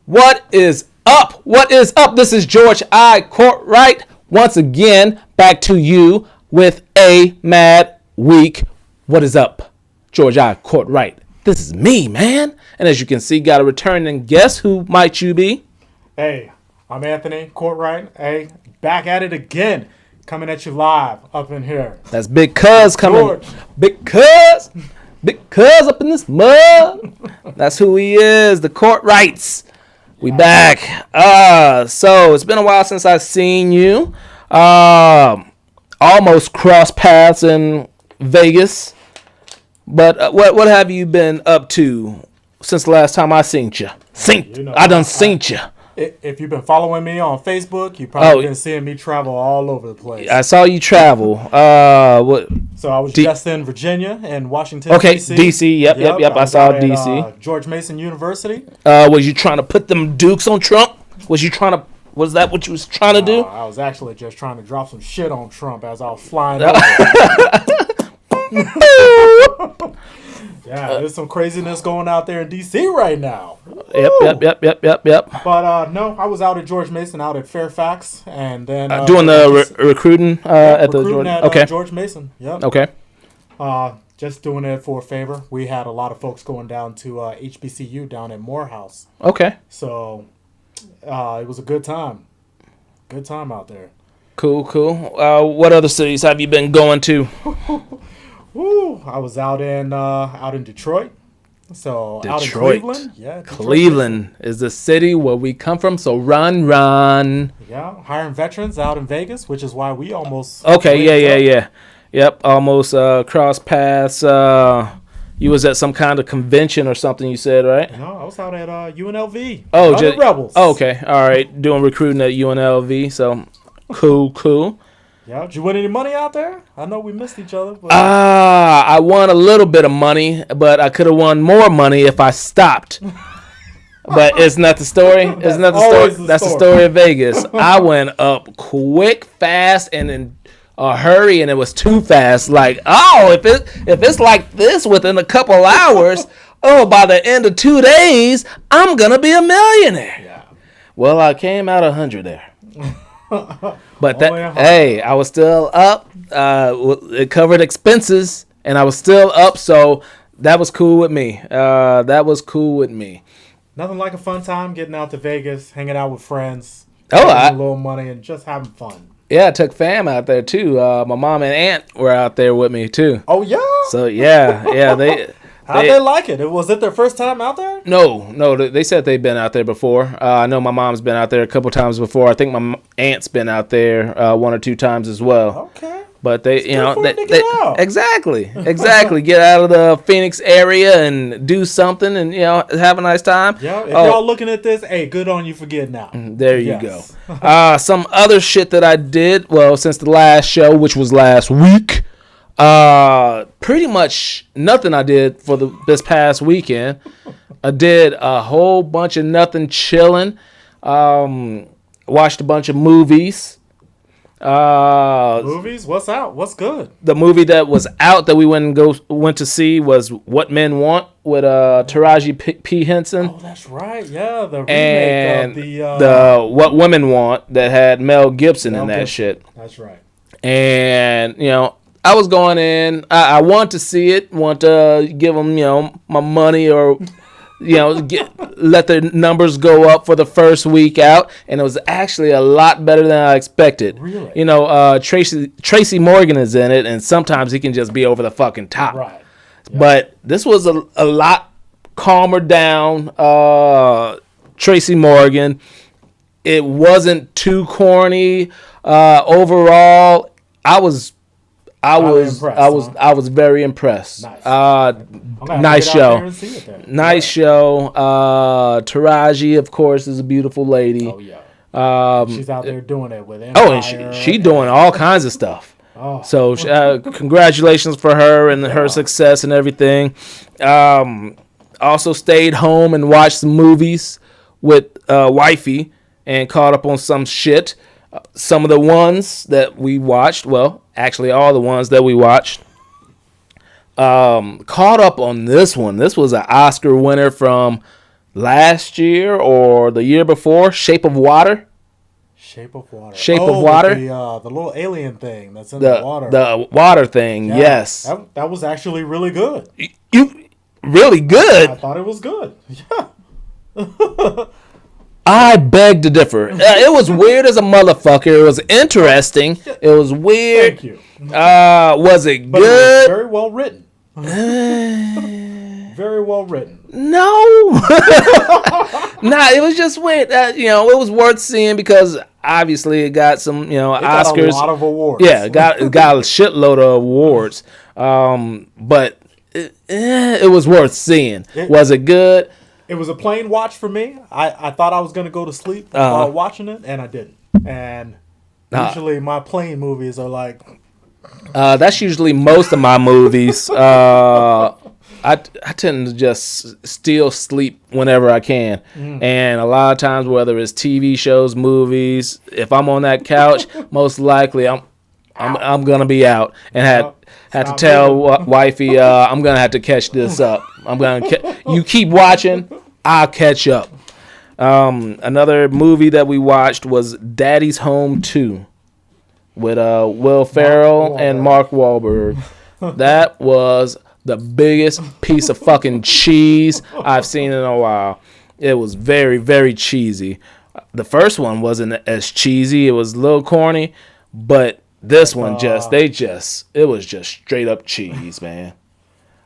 What is up? What is up? This is George I. Cortright. Once again, back to you with a mad week. What is up? George I. Cortright. This is me, man. And as you can see, got a returning guest. Who might you be? Hey, I'm Anthony Cortright. Hey, back at it again. Coming at you live up in here. That's Big Cuz coming. George. Big Cuz. Big Cuz up in this mud. That's who he is. The Cortrights. We back. So it's been a while since I've seen you. Almost crossed paths in Vegas. But what have you been up to since the last time I seen you? I done seen you. If you've been following me on Facebook, you've probably been seeing me travel all over the place. I saw you travel. So I was just in Virginia and Washington, D.C. D.C. Yep. I saw D.C. George Mason University. Was you trying to put them dukes on Trump? Was that what you was trying to do? I was actually just trying to drop some shit on Trump as I was flying over. Yeah, there's some craziness going out there in D.C. right now. Yep. But no, I was out at George Mason, out at Fairfax, and then doing the recruiting at the George. George Mason. Yep. Okay. Just doing it for a favor. We had a lot of folks going down to HBCU down at Morehouse. Okay. So it was a good time. Good time out there. Cool. What other cities have you been going to? I was out in Detroit. So out in Cleveland. Yeah. Detroit. Cleveland is the city where we come from, so run. Yeah, hiring veterans out in Vegas, which is why we almost yeah. Yep, almost cross paths. You was at some kind of convention or something, you said, right? No, I was out at UNLV. Oh, just Rebels. Oh, okay. All right. Doing recruiting at UNLV, so cool. Yeah, did you win any money out there? I know we missed each other. But... I won a little bit of money, but I could have won more money if I stopped. But isn't that the story? Isn't that the story? That's the story of Vegas. I went up quick, fast, and in a hurry, and it was too fast. Like, if it's like this within a couple hours, by the end of 2 days, I'm gonna be a millionaire. Yeah. Well, I came out 100 there. But I was still up. It covered expenses, and I was still up, so that was cool with me. Nothing like a fun time getting out to Vegas, hanging out with friends, a little money, and just having fun. Yeah, I took fam out there too. My mom and aunt were out there with me too. Oh yeah. So yeah, How'd they like it? Was it their first time out there? No. They said they've been out there before. I know my mom's been out there a couple times before. I think my aunt's been out there 1 or 2 times as well. Okay. But they get out. Exactly. Get out of the Phoenix area and do something and have a nice time. Yeah. If y'all looking at this, hey, good on you for getting out. There you go. Some other shit that I did. Well, since the last show, which was last week. Pretty much nothing I did for this past weekend. I did a whole bunch of nothing, chilling. Watched a bunch of movies. Movies? What's out? What's good? The movie that was out that we went to see was What Men Want with Taraji P. Henson. Oh, that's right. Yeah, the remake and of the What Women Want that had Mel Gibson in that shit. That's right. And I was going in. I want to see it. Want to give them, my money or, let the numbers go up for the first week out. And it was actually a lot better than I expected. Really? Tracy Morgan is in it, and sometimes he can just be over the fucking top. Right. Yeah. But this was a lot calmer down. Tracy Morgan. It wasn't too corny. Overall, I was very impressed. Nice show. Nice show. Taraji, of course, is a beautiful lady. Oh yeah. She's out there doing it with Empire. And she doing all kinds of stuff. Oh. So congratulations for her and her success and everything. Also stayed home and watched some movies with wifey and caught up on some shit. Some of the ones that we watched, well, actually all the ones that we watched, caught up on this one. This was an Oscar winner from last year or the year before, Shape of Water. Shape of Water. Shape of Water. The little alien thing that's in the water. The water thing, yeah, yes. That was actually really good. You really good? I thought it was good. Yeah. I beg to differ. It was weird as a motherfucker. It was interesting. It was weird. Thank you. Was it But good? it was very well written. Very well written. No. Nah, it was just weird. It was worth seeing because obviously it got some, Oscars. Got a lot of awards. Yeah, it got a shitload of awards. But it was worth seeing. Was it good? It was a plain watch for me. I thought I was going to go to sleep while watching it, and I didn't. And usually my plain movies are like... that's usually most of my movies. I tend to just still sleep whenever I can. And a lot of times, whether it's TV shows, movies, if I'm on that couch, most likely I'm going to be out and had to tell wifey, I'm going to have to catch this up. You keep watching, I'll catch up. Another movie that we watched was Daddy's Home 2 with Will Ferrell and Mark Wahlberg. That was the biggest piece of fucking cheese I've seen in a while. It was very, very cheesy. The first one wasn't as cheesy. It was a little corny, but this one it was just straight up cheese, man.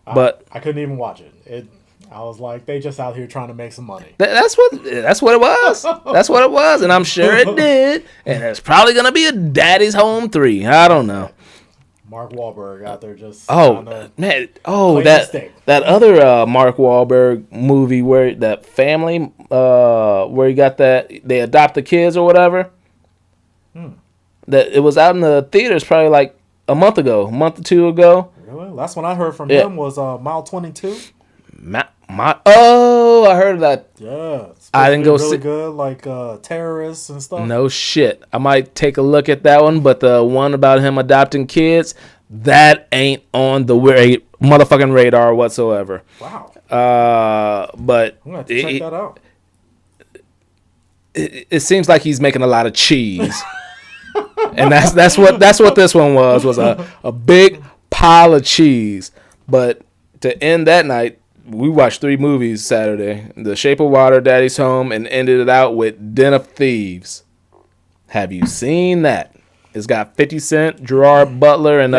But I couldn't even watch it. I was like, they just out here trying to make some money. That's what it was. That's what it was, and I'm sure it did. And there's probably gonna be a Daddy's Home 3. I don't know. Mark Wahlberg out there just man, that other Mark Wahlberg movie where that family where he got that they adopt the kids or whatever. That it was out in the theaters probably like a month or two ago. Really? Last one I heard from him was Mile 22. I heard of that. Yeah, I didn't go really good, like terrorists and stuff. No shit. I might take a look at that one, but the one about him adopting kids, that ain't on the motherfucking radar whatsoever. Wow. But I'm gonna have to check that out. It seems like he's making a lot of cheese, and that's what this one was a big pile of cheese. But to end that night, we watched 3 movies Saturday: The Shape of Water, Daddy's Home, and ended it out with Den of Thieves. Have you seen that? It's got 50 Cent, Gerard Butler, and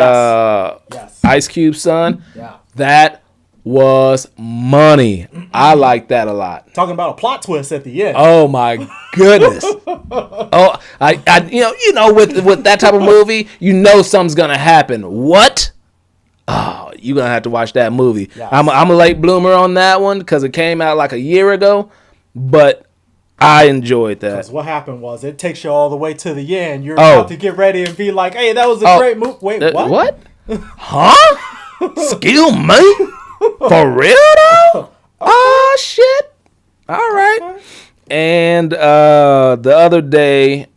Ice Cube's son. Yeah. That was money. I like that a lot. Talking about a plot twist at the end. Oh my goodness. With that type of movie, something's gonna happen. What? Oh, you're going to have to watch that movie. Yes. I'm a late bloomer on that one because it came out like a year ago, but I enjoyed that. Because what happened was it takes you all the way to the end. You're about to get ready and be like, hey, that was a great movie. Wait, what? What? Huh? Excuse me? For real, though? Okay. Oh, shit. All right. Okay. And the other day,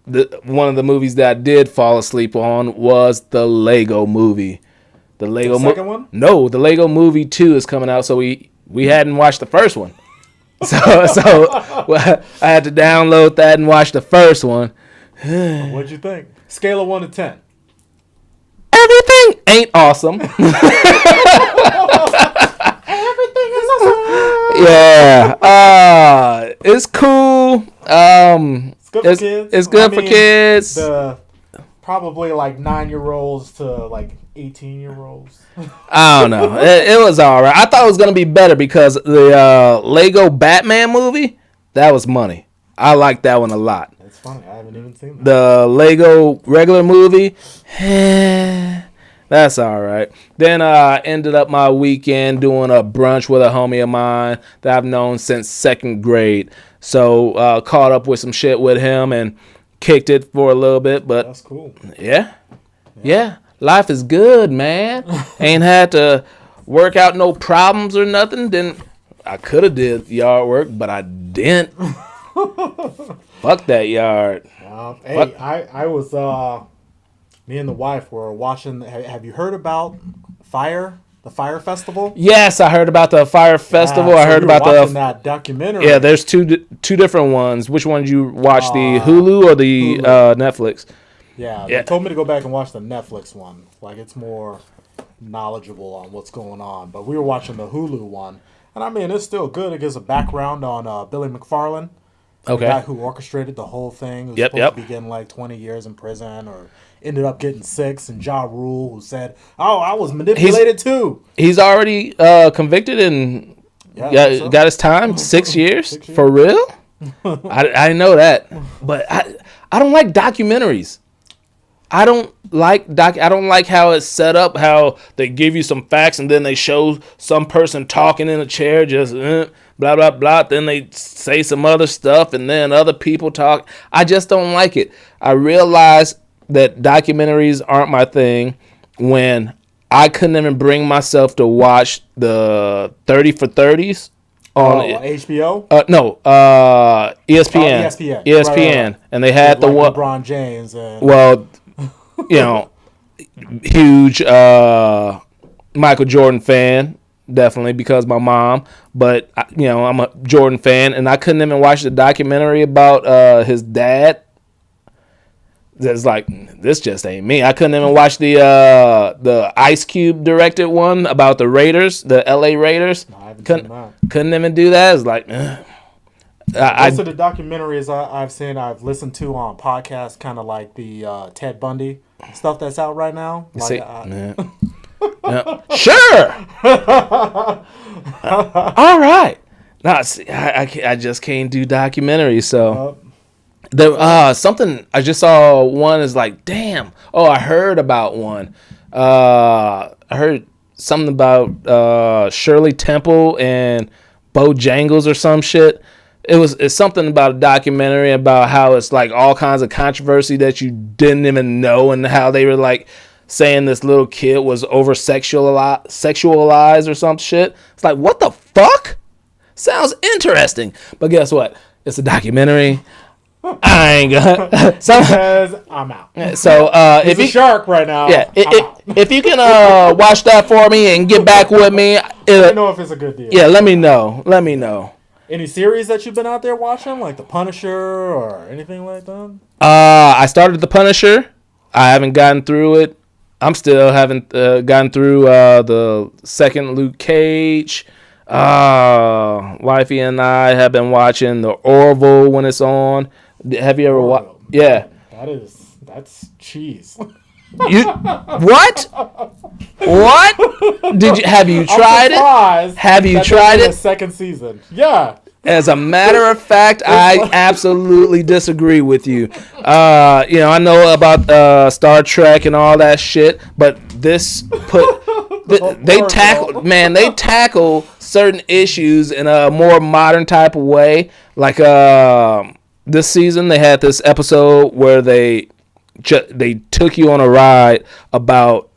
one of the movies that I did fall asleep on was the Lego movie. The second one? No, the Lego Movie 2 is coming out, so we hadn't watched the first one. So I had to download that and watch the first one. What'd you think? Scale of 1 to 10. Everything ain't awesome. Everything is awesome. Yeah. It's cool. It's good for kids. It's good for kids. Probably like 9-year-olds to like 18-year-olds. I don't know. It was all right. I thought it was going to be better because the Lego Batman movie, that was money. I like that one a lot. That's funny. I haven't even seen that. The Lego regular movie, that's all right. Then I ended up my weekend doing a brunch with a homie of mine that I've known since 2nd grade. So caught up with some shit with him and kicked it for a little bit. But that's cool. Yeah. Life is good, man. Ain't had to work out no problems or nothing. Then I could have did yard work, but I didn't. Fuck that yard. Hey, I was me and the wife were watching. Have you heard about Fire The Fire Festival? Yes, I heard about the Fire Festival. I heard about that documentary. Yeah, there's two different ones. Which one did you watch? The Hulu or the Netflix? Yeah, they told me to go back and watch the Netflix one. Like, it's more knowledgeable on what's going on. But we were watching the Hulu one. And, I mean, it's still good. It gives a background on Billy McFarland. Okay. The guy who orchestrated the whole thing. Who's supposed to be getting, like, 20 years in prison or ended up getting 6. And Ja Rule, who said, I was manipulated too. He's already convicted and got his time. 6 years? For real? I didn't know that. But I don't like documentaries. I don't like how it's set up, how they give you some facts and then they show some person talking in a chair, just blah, blah, blah. Then they say some other stuff and then other people talk. I just don't like it. I realize that documentaries aren't my thing when I couldn't even bring myself to watch the 30 for 30s. On HBO? No, ESPN. ESPN. Right. And they had like LeBron James. Well, huge Michael Jordan fan, definitely, because my mom. But, I'm a Jordan fan, and I couldn't even watch the documentary about his dad. It's like, this just ain't me. I couldn't even watch the Ice Cube directed one about the Raiders, the LA Raiders. No, I haven't seen that. Couldn't even do that. It's like, most of the documentaries I've seen, I've listened to on podcasts, kind of like the Ted Bundy stuff that's out right now. Like, sure. All right. No, see, I just can't do documentaries, so. There, something I just saw one is like, damn. Oh, I heard about one. I heard something about Shirley Temple and Bojangles or some shit. It's something about a documentary about how it's like all kinds of controversy that you didn't even know, and how they were like saying this little kid was over sexualized or some shit. It's like, what the fuck? Sounds interesting, but guess what? It's a documentary. I ain't gonna. Because I'm out. So if you shark right now, if you can watch that for me and get back with me, let me know if it's a good deal. Yeah, let me know. Any series that you've been out there watching, like The Punisher or anything like that? I started The Punisher. I haven't gotten through it. I'm still haven't gotten through the second Luke Cage. Wifey and I have been watching The Orville when it's on. Have you ever watched? Yeah. That's cheese. You what? What? Have you tried it? Have you tried it? Second season. Yeah. As a matter of fact, I absolutely disagree with you. I know about Star Trek and all that shit, but they tackle certain issues in a more modern type of way. Like this season, they had this episode where they took you on a ride about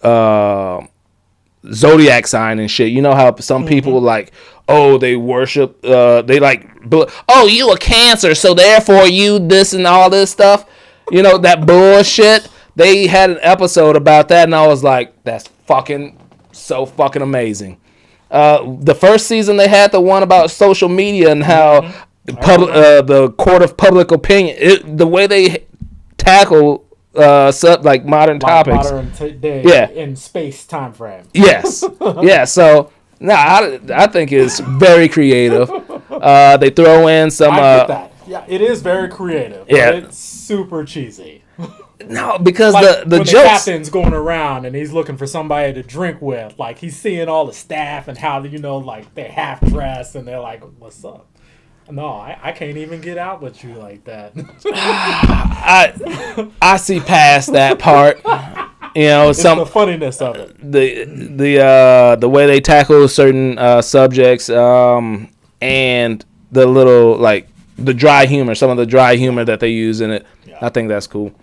zodiac sign and shit. You know how some people they worship, they you a Cancer, so therefore you this and all this stuff. That bullshit. They had an episode about that, and I was like, that's so fucking amazing. The first season they had the one about social media and how the court of public opinion, the way they tackle modern topics, in space time frame. Yes, yeah. So I think it's very creative. They throw in some. I get that. Yeah, it is very creative. Yeah, but it's super cheesy. No, because the when jokes. The captain's going around and he's looking for somebody to drink with. Like, he's seeing all the staff and how they're half dressed and they're like, "What's up?" No, I can't even get out with you like that. I see past that part. It's the funniness of it. The way they tackle certain subjects, and the little the dry humor, some of the dry humor that they use in it. Yeah. I think that's cool.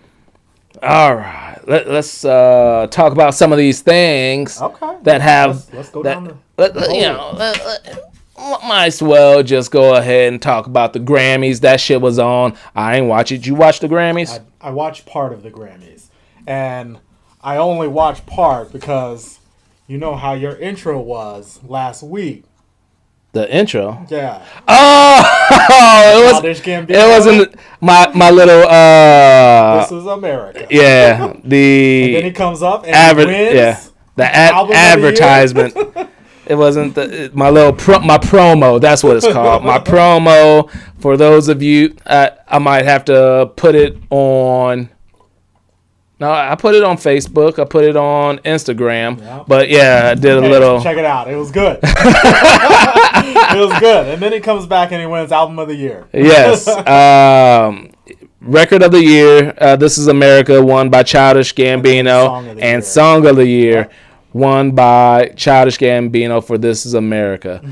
All right, let's talk about some of these things that have. Let's go down. Might as well just go ahead and talk about the Grammys. That shit was on. I ain't watch it. You watch the Grammys? I watched part of the Grammys, and I only watched part because, You know how your intro was last week. The intro? Yeah. Oh, it wasn't my little This is America. Yeah. And then he comes up and he wins. Yeah. The advertisement. It wasn't my promo. That's what it's called. My promo. For those of you, I might have to put it on. No, I put it on Facebook. I put it on Instagram. Yep. But yeah, I did a little. Check it out. It was good. It was good. And then he comes back and he wins Album of the Year. Yes. Record of the Year. This is America, won by Childish Gambino. And Song of the Year, won by Childish Gambino for This Is America.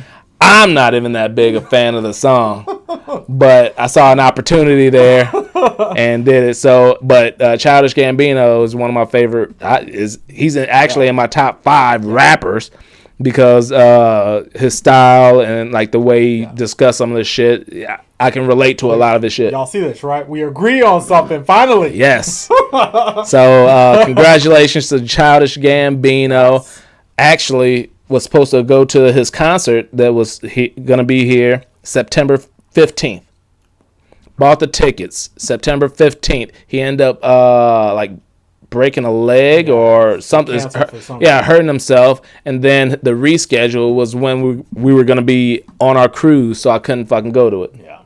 I'm not even that big a fan of the song, but I saw an opportunity there and did it. So, but Childish Gambino is one of my favorite. He's actually in my top 5 rappers because his style and like the way he discuss some of this shit. I can relate to a lot of his shit. Y'all see this, right? We agree on something finally. Yes. So, congratulations to Childish Gambino. Actually, was supposed to go to his concert that was going to be here September 15th. Bought the tickets September 15th. He ended up like breaking a leg or something. Hurting himself. And then the reschedule was when we were going to be on our cruise, so I couldn't fucking go to it. Yeah.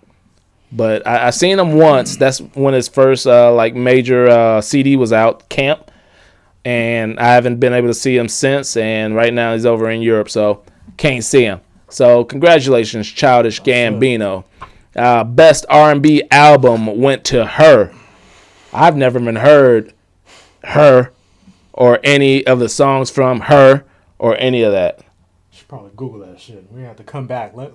But I seen him once. That's when his first like major CD was out, Camp. And I haven't been able to see him since. And right now he's over in Europe, so can't see him. So congratulations, Childish Gambino. Best R&B album went to Her. I've never even heard Her or any of the songs from Her or any of that. Should probably Google that shit. We have to come back. Let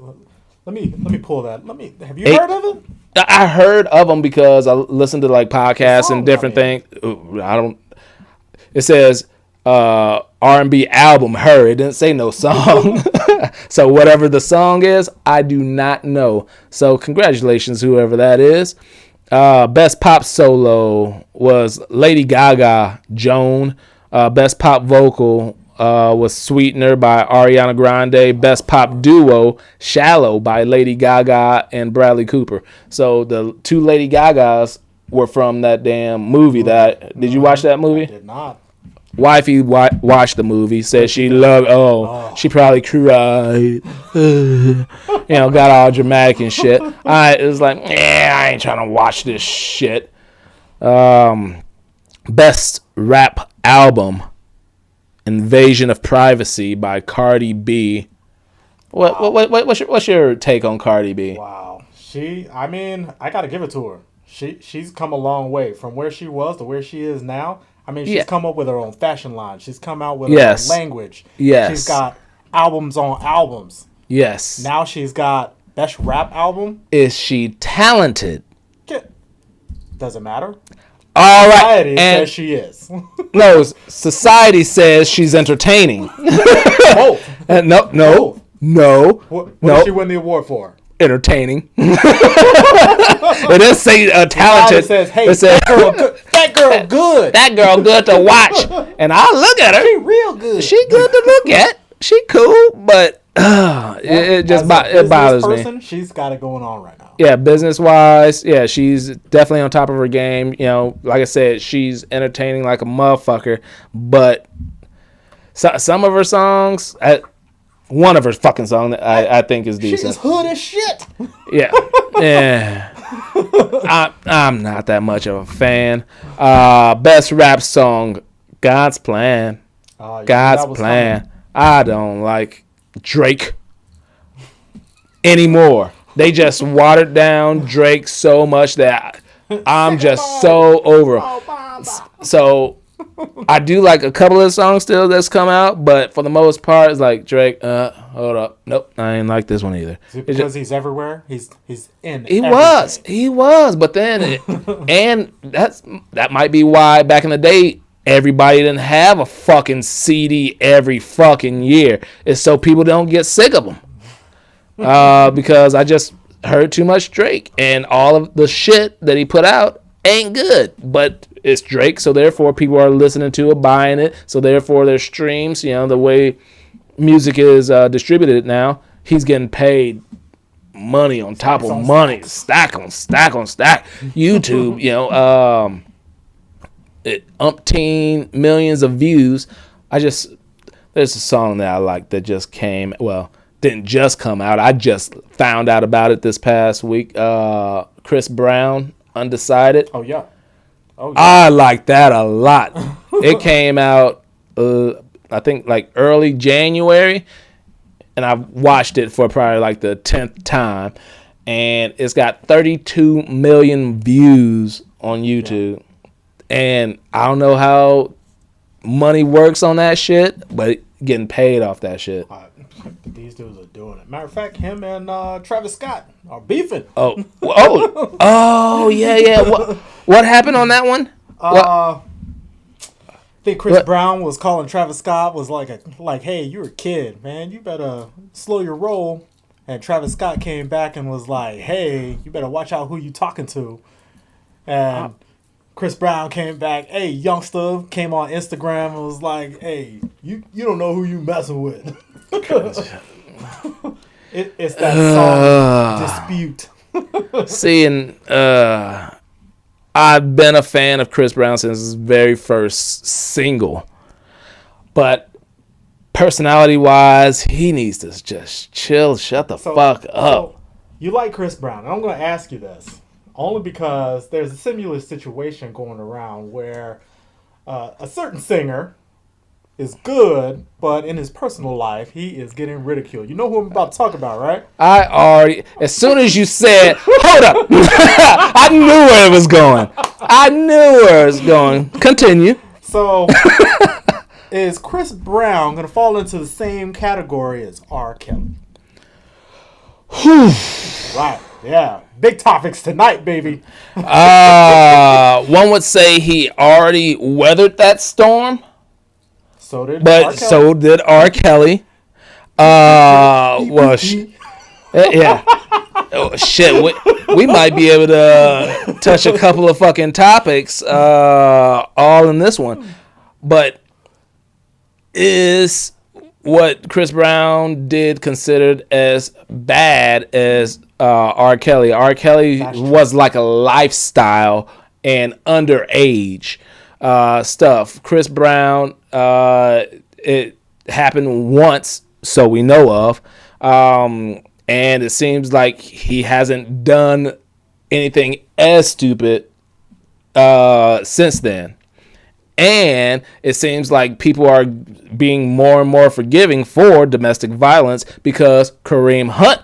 me pull that. Have you heard of it? I heard of them because I listened to like podcasts and different things. It says R&B album, Her. It didn't say no song. So whatever the song is, I do not know. So congratulations, whoever that is. Best pop solo was Lady Gaga, Joan. Best pop vocal was Sweetener by Ariana Grande. Best pop duo, Shallow by Lady Gaga and Bradley Cooper. So the 2 Lady Gagas were from that damn movie. Did you watch that movie? I did not. Wifey watched the movie, said she loved. She probably cried. Got all dramatic and shit. It was like, I ain't trying to watch this shit. Best rap album, Invasion of Privacy by Cardi B. What's your take on Cardi B? Wow, I gotta give it to her. She's come a long way from where she was to where she is now. She's come up with her own fashion line. She's come out with her own language. Yes. She's got albums on albums. Yes. Now she's got best rap album. Is she talented? Doesn't matter. All right. Society says she is. No, society says she's entertaining. Both. No. What did she win the award for? Entertaining. It doesn't say talented. It says, hey, that girl good. That girl good to watch. And I look at her. She real good. She good to look at. She cool, but it bothers me. She's got it going on right now. Yeah, business wise, she's definitely on top of her game. Like I said, she's entertaining like a motherfucker. But some of her songs, one of her fucking songs, I think is decent. She's hood as shit. Yeah. I'm not that much of a fan. Best rap song, God's Plan. God's Plan. Funny. I don't like Drake anymore. They just watered down Drake so much that I'm just so over him. So I do like a couple of songs still that's come out, but for the most part, it's like Drake. Hold up, nope, I ain't like this one either. Is it because he's everywhere? He's in. He was, but then, and that might be why back in the day everybody didn't have a fucking CD every fucking year. It's so people don't get sick of them. Because I just heard too much Drake, and all of the shit that he put out ain't good. But it's Drake, so therefore people are listening to it, buying it, so therefore there's streams. The way music is distributed now, he's getting paid money on top of money, stack on stack on stack. YouTube, umpteen millions of views. There's a song that I like that just didn't just come out. I just found out about it this past week. Chris Brown, Undecided. Oh yeah. I like that a lot. It came out, I think, like early January, and I watched it for probably like the 10th time, and it's got 32 million views on YouTube. Yeah. And I don't know how money works on that shit, but getting paid off that shit. These dudes are doing it. Matter of fact, him and Travis Scott are beefing. Oh, yeah. What happened on that one? I think Chris Brown was calling Travis Scott, was like, hey, you're a kid, man. You better slow your roll. And Travis Scott came back and was like, hey, you better watch out who you talking to. And Chris Brown came back, hey, youngster, came on Instagram and was like, hey, you don't know who you messing with. It's that song dispute. See, and I've been a fan of Chris Brown since his very first single, but personality-wise, he needs to just chill, shut the fuck up. So you like Chris Brown? And I'm going to ask you this only because there's a similar situation going around where a certain singer is good, but in his personal life, he is getting ridiculed. You know who I'm about to talk about, right? As soon as you said, hold up, I knew where it was going. Continue. So, is Chris Brown going to fall into the same category as R. Kelly? Right, yeah. Big topics tonight, baby. One would say he already weathered that storm. So did R. Kelly. Well, yeah. Oh, shit. We might be able to touch a couple of fucking topics all in this one. But is what Chris Brown did considered as bad as R. Kelly? R. Kelly was like a lifestyle and underage stuff. Chris Brown, it happened once, so we know of, and it seems like he hasn't done anything as stupid since then. And it seems like people are being more and more forgiving for domestic violence because Kareem Hunt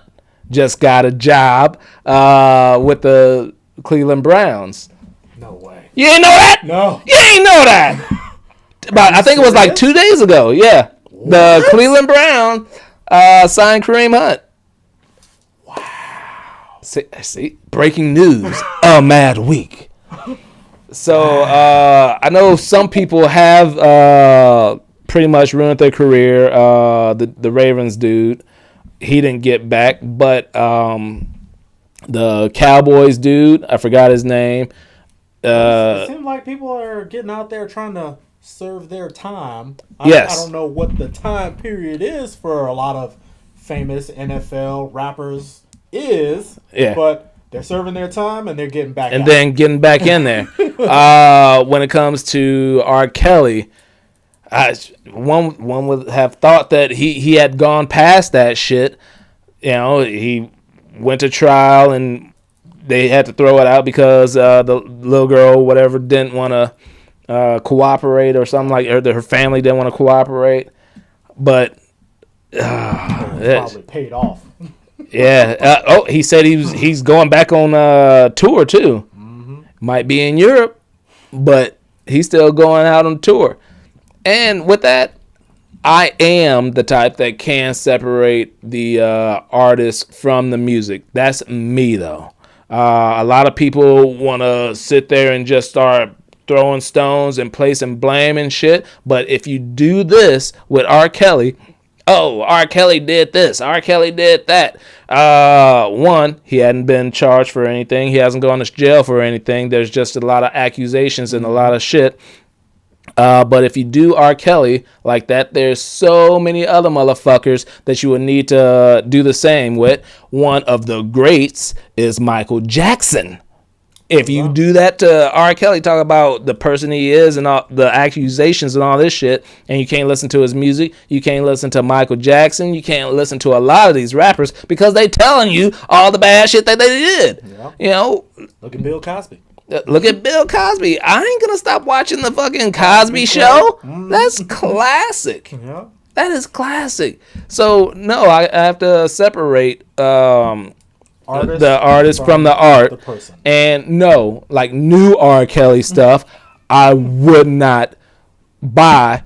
just got a job with the Cleveland Browns. No way. You didn't know that? No. You ain't know that. I think it was like 2 days ago. Yeah. What? The Cleveland Browns signed Kareem Hunt. Wow. See? Breaking news. A mad week. So I know some people have pretty much ruined their career. The Ravens dude, he didn't get back. But the Cowboys dude, I forgot his name. It seems like people are getting out there trying to serve their time. I don't know what the time period is for a lot of famous NFL rappers but they're serving their time and they're getting back and then getting back in there. When it comes to R. Kelly, one would have thought that he had gone past that shit. You know, he went to trial and they had to throw it out because the little girl, whatever, didn't want to cooperate or something like, or her family didn't want to cooperate. But probably paid off. Yeah. He said he's going back on tour too. Mm-hmm. Might be in Europe, but he's still going out on tour. And with that, I am the type that can separate the artist from the music. That's me, though. A lot of people want to sit there and just start throwing stones and placing blame and shit. But if you do this with R. Kelly, oh, R. Kelly did this, R. Kelly did that. One, he hadn't been charged for anything. He hasn't gone to jail for anything. There's just a lot of accusations and a lot of shit. But if you do R. Kelly like that, there's so many other motherfuckers that you would need to do the same with. One of the greats is Michael Jackson. If you do that to R. Kelly, talk about the person he is and all the accusations and all this shit, and you can't listen to his music, you can't listen to Michael Jackson, you can't listen to a lot of these rappers because they telling you all the bad shit that they did. Yeah. You know, look at Bill Cosby. Look at Bill Cosby. I ain't gonna stop watching the fucking Cosby Show. That's classic. Yeah. That is classic. So no, I have to separate the artist from the art. The person. And no, like new R. Kelly stuff, I would not buy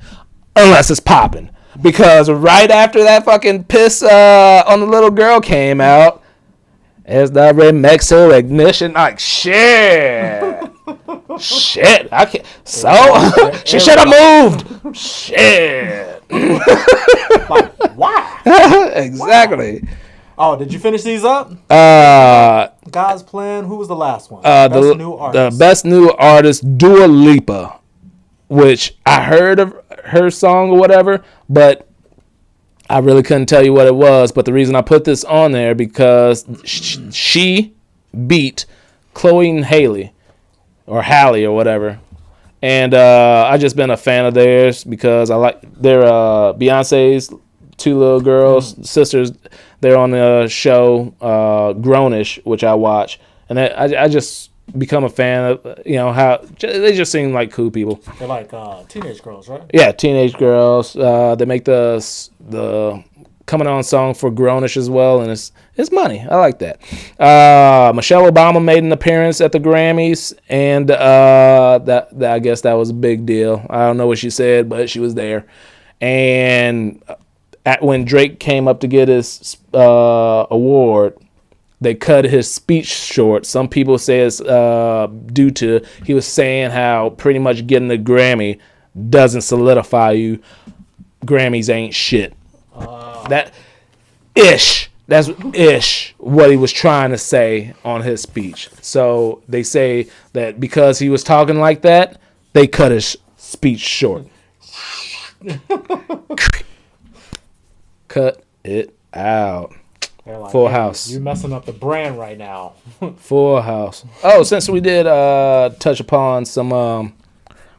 unless it's popping. Because right after that fucking piss on the little girl came out, as the remix to Ignition, like shit. Shit. I can't. So she should have moved. Shit. Like, why? Exactly. Wow. Oh, did you finish these up? God's Plan. Who was the last one? New artist. The best new artist, Dua Lipa, which I heard of her song or whatever, but I really couldn't tell you what it was. But the reason I put this on there because she beat Chloe and Haley or Halle or whatever. And I just been a fan of theirs because I like their Beyonce's two little girls, sisters. They're on the show Grownish, which I watch, and I just become a fan of, you know, how they just seem like cool people. They're like teenage girls, right? Yeah, teenage girls. They make the coming on song for Grownish as well, and it's money. I like that. Michelle Obama made an appearance at the Grammys, and that I guess that was a big deal. I don't know what she said, but she was there. And when Drake came up to get his award, they cut his speech short. Some people say it's due to he was saying how pretty much getting the Grammy doesn't solidify you. Grammys ain't shit. That's what he was trying to say on his speech. So they say that because he was talking like that, they cut his speech short. Cut it out. Like, Full House. You're messing up the brand right now. Full House. Oh, since we did touch upon some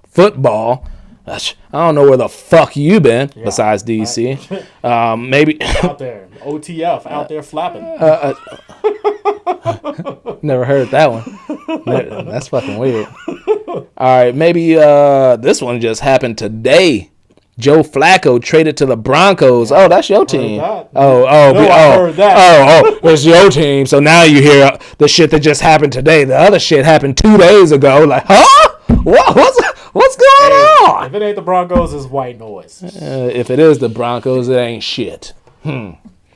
football, I don't know where the fuck you been besides DC. Maybe out there, OTF, out there flapping. Never heard that one. That's fucking weird. All right, maybe this one just happened today. Joe Flacco traded to the Broncos. Oh, that's your team. I heard that. It's your team. So now you hear the shit that just happened today. The other shit happened 2 days ago. Like, huh? What's going on? If it ain't the Broncos, it's white noise. If it is the Broncos, it ain't shit.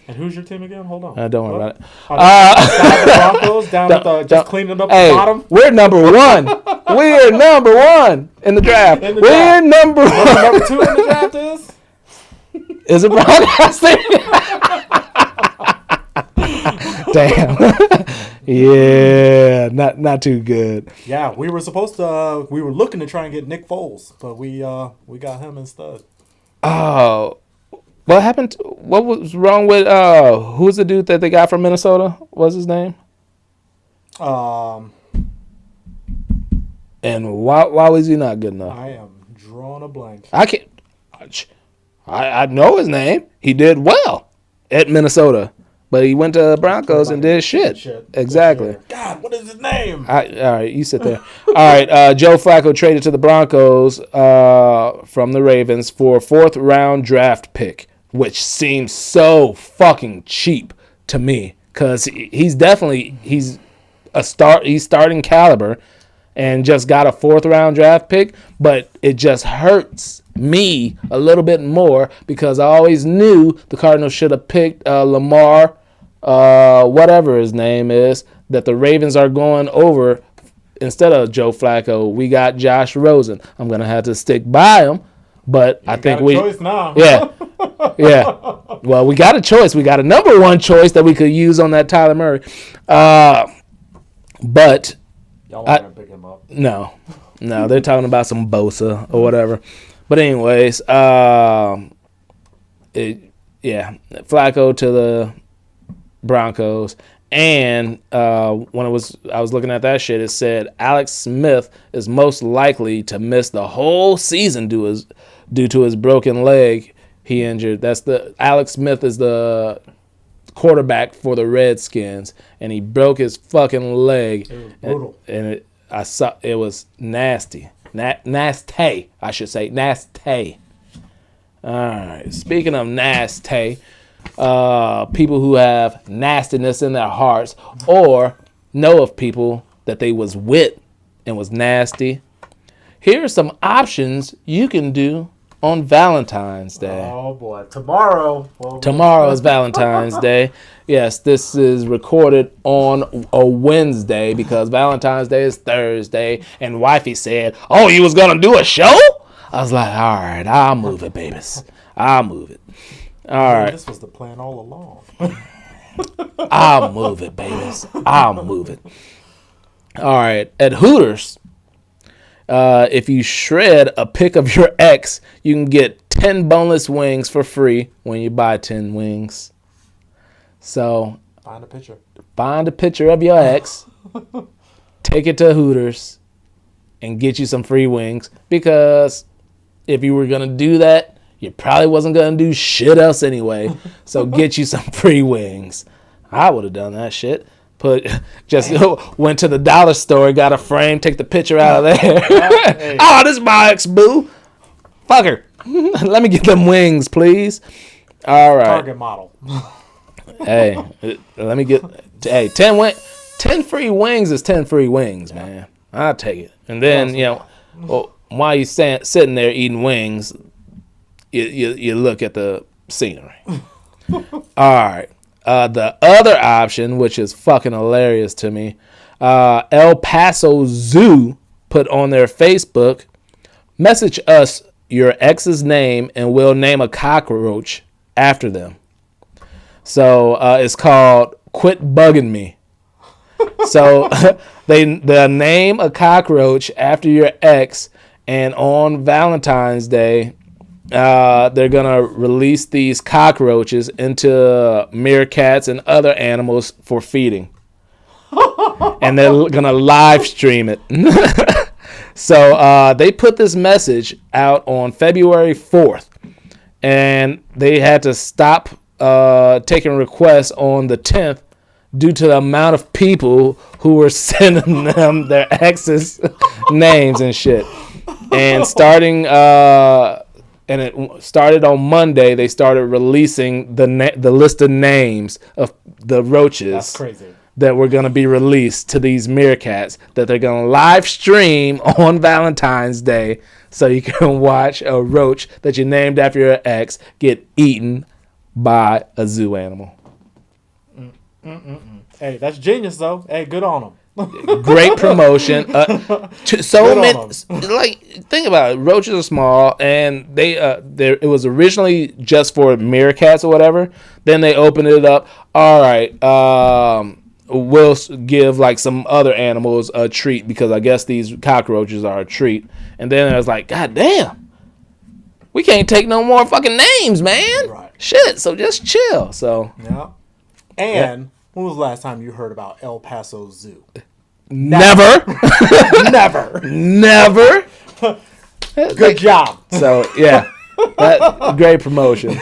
And who's your team again? Hold on. Don't worry about it. The Broncos down at the just cleaning up the bottom. We're number one. We're number one in the draft. We're number one. Number 2 in the draft is it Broncos? Damn. Yeah, not too good. Yeah, we were looking to try and get Nick Foles, but we got him instead. Oh. What happened? What was wrong with who's the dude that they got from Minnesota? What's his name? And why was he not good enough? I am drawing a blank. I can't. I know his name. He did well at Minnesota, but he went to the Broncos and did shit. Exactly. God, what is his name? All right, you sit there. All right, Joe Flacco traded to the Broncos from the Ravens for a 4th round draft pick, which seems so fucking cheap to me because he's starting caliber and just got a 4th round draft pick, but it just hurts me a little bit more because I always knew the Cardinals should have picked Lamar, whatever his name is, that the Ravens are going over instead of Joe Flacco. We got Josh Rosen. I'm gonna have to stick by him, but I think got a choice now. Yeah. Yeah. Well, we got a choice. We got a number one choice that we could use on that Tyler Murray. But y'all aren't gonna pick him up. No, they're talking about some Bosa or whatever. But anyways, Flacco to the Broncos. And when I was looking at that shit, it said Alex Smith is most likely to miss the whole season due to his broken leg he injured. Alex Smith is the quarterback for the Redskins, and he broke his fucking leg. It was brutal. And it was nasty. Nasty, I should say. Nasty. All right. Speaking of nasty, people who have nastiness in their hearts or know of people that they was with and was nasty, here are some options you can do on Valentine's Day. Oh boy, tomorrow is Valentine's Day. Yes, this is recorded on a Wednesday because Valentine's Day is Thursday, and wifey said, "Oh, you was gonna do a show?" I was like, "All right, I'll move it, babies. I'll move it." All right. This was the plan all along. I'll move it, babies. I'll move it. All right. At Hooters, if you shred a pic of your ex, you can get 10 boneless wings for free when you buy 10 wings. So Find a picture of your ex, take it to Hooters, and get you some free wings. Because if you were going to do that, you probably wasn't going to do shit else anyway. So get you some free wings. I would have done that shit. Went to the dollar store, got a frame, take the picture out of there. Hey. Oh, this is my ex, boo. Fuck her. Let me get them wings, please. All right. Target model. Hey, let me get... Hey, 10 free wings is 10 free wings, man. I'll take it. And then, while you sitting there eating wings... You look at the scenery. All right. The other option, which is fucking hilarious to me, El Paso Zoo put on their Facebook, message us your ex's name and we'll name a cockroach after them. So it's called Quit Bugging Me. So they'll name a cockroach after your ex, and on Valentine's Day, they're gonna release these cockroaches into meerkats and other animals for feeding, and they're gonna live stream it. So they put this message out on February 4th, and they had to stop taking requests on the 10th due to the amount of people who were sending them their exes' names and shit. And and it started on Monday. They started releasing the list of names of the roaches. That's crazy. That were going to be released to these meerkats that they're going to live stream on Valentine's Day, so you can watch a roach that you named after your ex get eaten by a zoo animal. Hey, that's genius though. Hey, good on them. Great promotion. So many, like, think about it. Roaches are small, and it was originally just for meerkats or whatever. Then they opened it up. All right, we'll give like some other animals a treat because I guess these cockroaches are a treat. And then I was like, God damn, we can't take no more fucking names, man. Right. Shit. So just chill. So yeah. And when was the last time you heard about El Paso Zoo? Never. Never. Good job. So, yeah. Great promotion.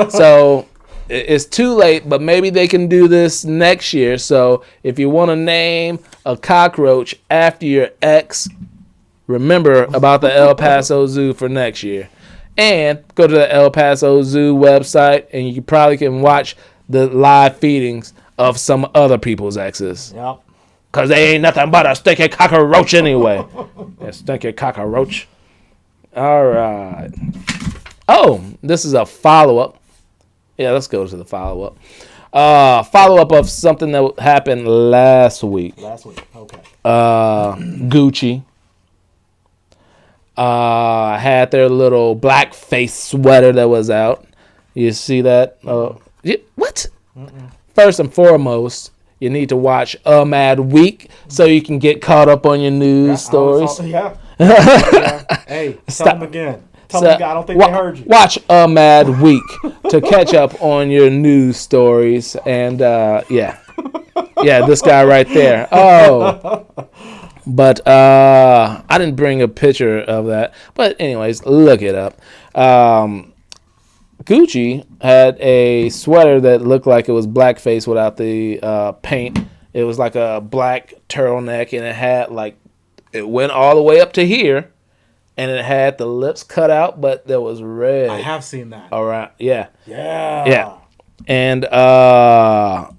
So, it's too late, but maybe they can do this next year. So, if you want to name a cockroach after your ex, remember about the El Paso Zoo for next year. And go to the El Paso Zoo website, and you probably can watch the live feedings of some other people's exes. Yep. Because they ain't nothing but a stinky cockroach anyway. A stinky cockroach. All right. Oh, this is a follow-up. Yeah, let's go to the follow-up. Follow-up of something that happened last week. Okay. Gucci had their little blackface sweater that was out. You see that? What? First and foremost, you need to watch A Mad Week so you can get caught up on your news stories. Hey, tell them again. Tell them again. I don't think they heard you. Watch A Mad Week to catch up on your news stories. And, yeah, this guy right there. Oh. But I didn't bring a picture of that. But anyways, look it up. Gucci had a sweater that looked like it was blackface without the paint. It was like a black turtleneck, and it had it went all the way up to here, and it had the lips cut out, but there was red. I have seen that. All right, yeah. Yeah. And I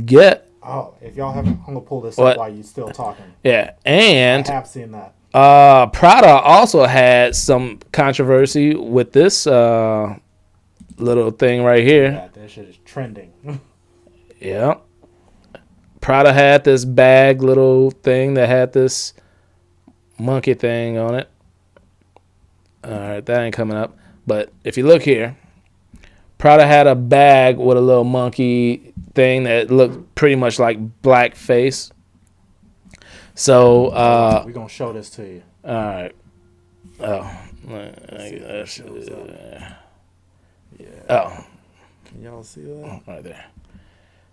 get. Oh, if y'all haven't, I'm gonna pull this up while you're still talking. Yeah, and I have seen that. Prada also had some controversy with this little thing right here. Yeah, that shit is trending. Yeah. Prada had this bag little thing that had this monkey thing on it. All right, that ain't coming up. But if you look here, Prada had a bag with a little monkey thing that looked pretty much like blackface. So we're gonna show this to you. All right. Oh. Oh. Can y'all see that? Right there.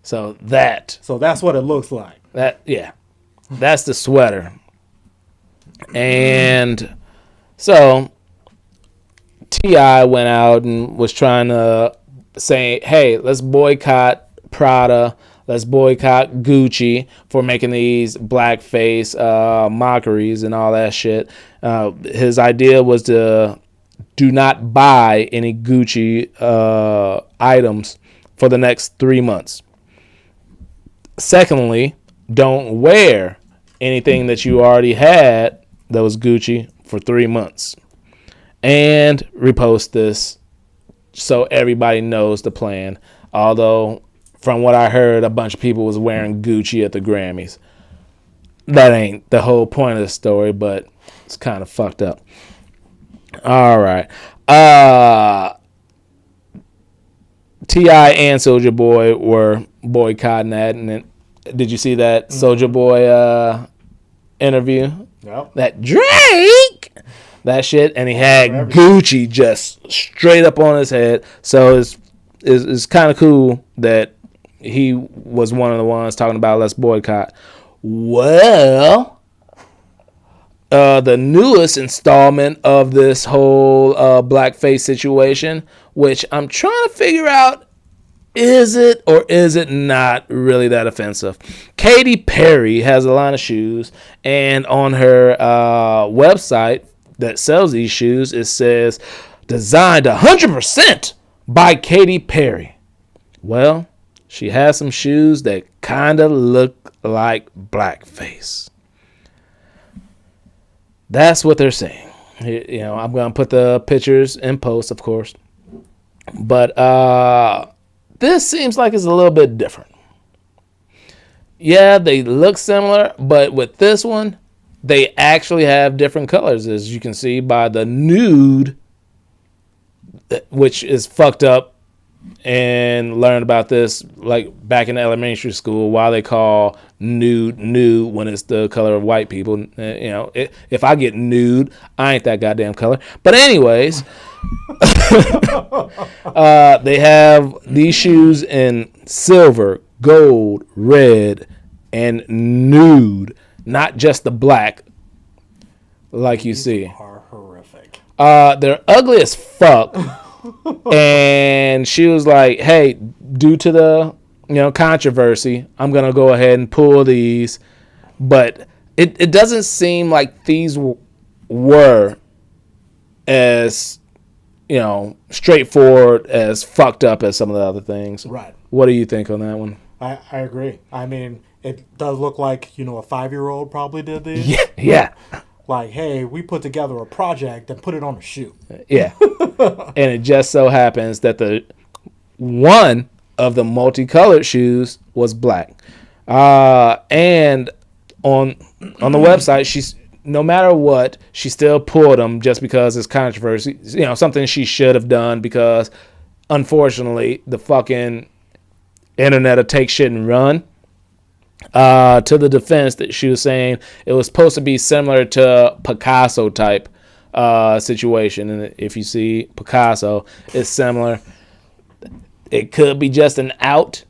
So that's what it looks like. That's the sweater. And so T.I. went out and was trying to say, hey, let's boycott Prada. Let's boycott Gucci for making these blackface mockeries and all that shit. His idea was to do not buy any Gucci items for the next 3 months. Secondly, don't wear anything that you already had that was Gucci for 3 months. And repost this so everybody knows the plan. Although, from what I heard, a bunch of people was wearing Gucci at the Grammys. That ain't the whole point of the story, but it's kind of fucked up. All right. T.I. and Soulja Boy were boycotting that. And then, did you see that Soulja Boy interview? Yep. That Drake! That shit. And he had Gucci just straight up on his head. So it's kind of cool that he was one of the ones talking about let's boycott. Well, the newest installment of this whole blackface situation, which I'm trying to figure out, is it or is it not really that offensive? Katy Perry has a line of shoes, and on her website that sells these shoes, it says designed 100% by Katy Perry. Well, she has some shoes that kind of look like blackface. That's what they're saying. You know, I'm going to put the pictures in post, of course. But this seems like it's a little bit different. Yeah, they look similar, but with this one, they actually have different colors, as you can see by the nude, which is fucked up. And learned about this like back in elementary school, why they call nude when it's the color of white people. You know, if I get nude, I ain't that goddamn color. But anyways, they have these shoes in silver, gold, red, and nude, not just the black like you see. Are horrific. They're ugly as fuck. And she was like, hey, due to the controversy, I'm gonna go ahead and pull these. But it doesn't seem like these were as straightforward, as fucked up as some of the other things. Right. What do you think on that one? I agree. I mean, it does look like a 5-year-old probably did these. Yeah. Like, hey, we put together a project and put it on a shoe. Yeah. And it just so happens that the one of the multicolored shoes was black. And on the website, she's no matter what, she still pulled them just because it's controversy. Something she should have done because unfortunately, the fucking internet will take shit and run. To the defense that she was saying it was supposed to be similar to Picasso type situation. And if you see Picasso, it's similar. It could be just an out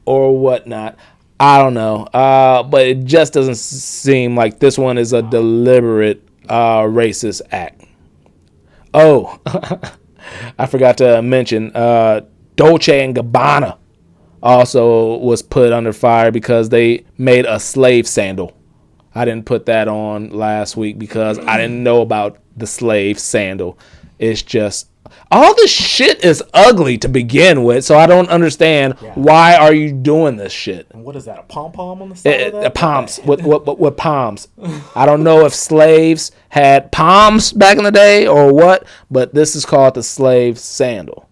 or whatnot. I don't know. But it just doesn't seem like this one is a deliberate racist act. Oh, I forgot to mention Dolce and Gabbana also was put under fire because they made a slave sandal. I didn't put that on last week because I didn't know about the slave sandal. It's just all this shit is ugly to begin with, so I don't understand why are you doing this shit. And what is that? A pom pom on the side of that? Palms with palms. I don't know if slaves had palms back in the day or what, but this is called the slave sandal.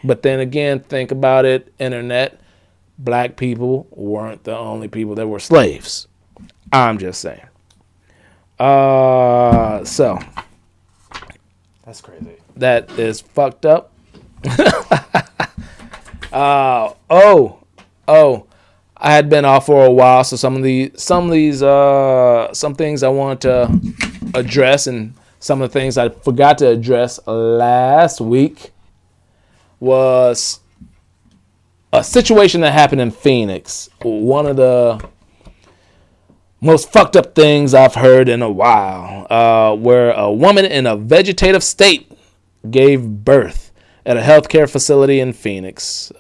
But then again, think about it, internet. Black people weren't the only people that were slaves. I'm just saying. So that's crazy. That is fucked up. I had been off for a while, so some things I want to address, and some of the things I forgot to address last week was a situation that happened in Phoenix. One of the most fucked up things I've heard in a while, where a woman in a vegetative state gave birth at a healthcare facility in Phoenix.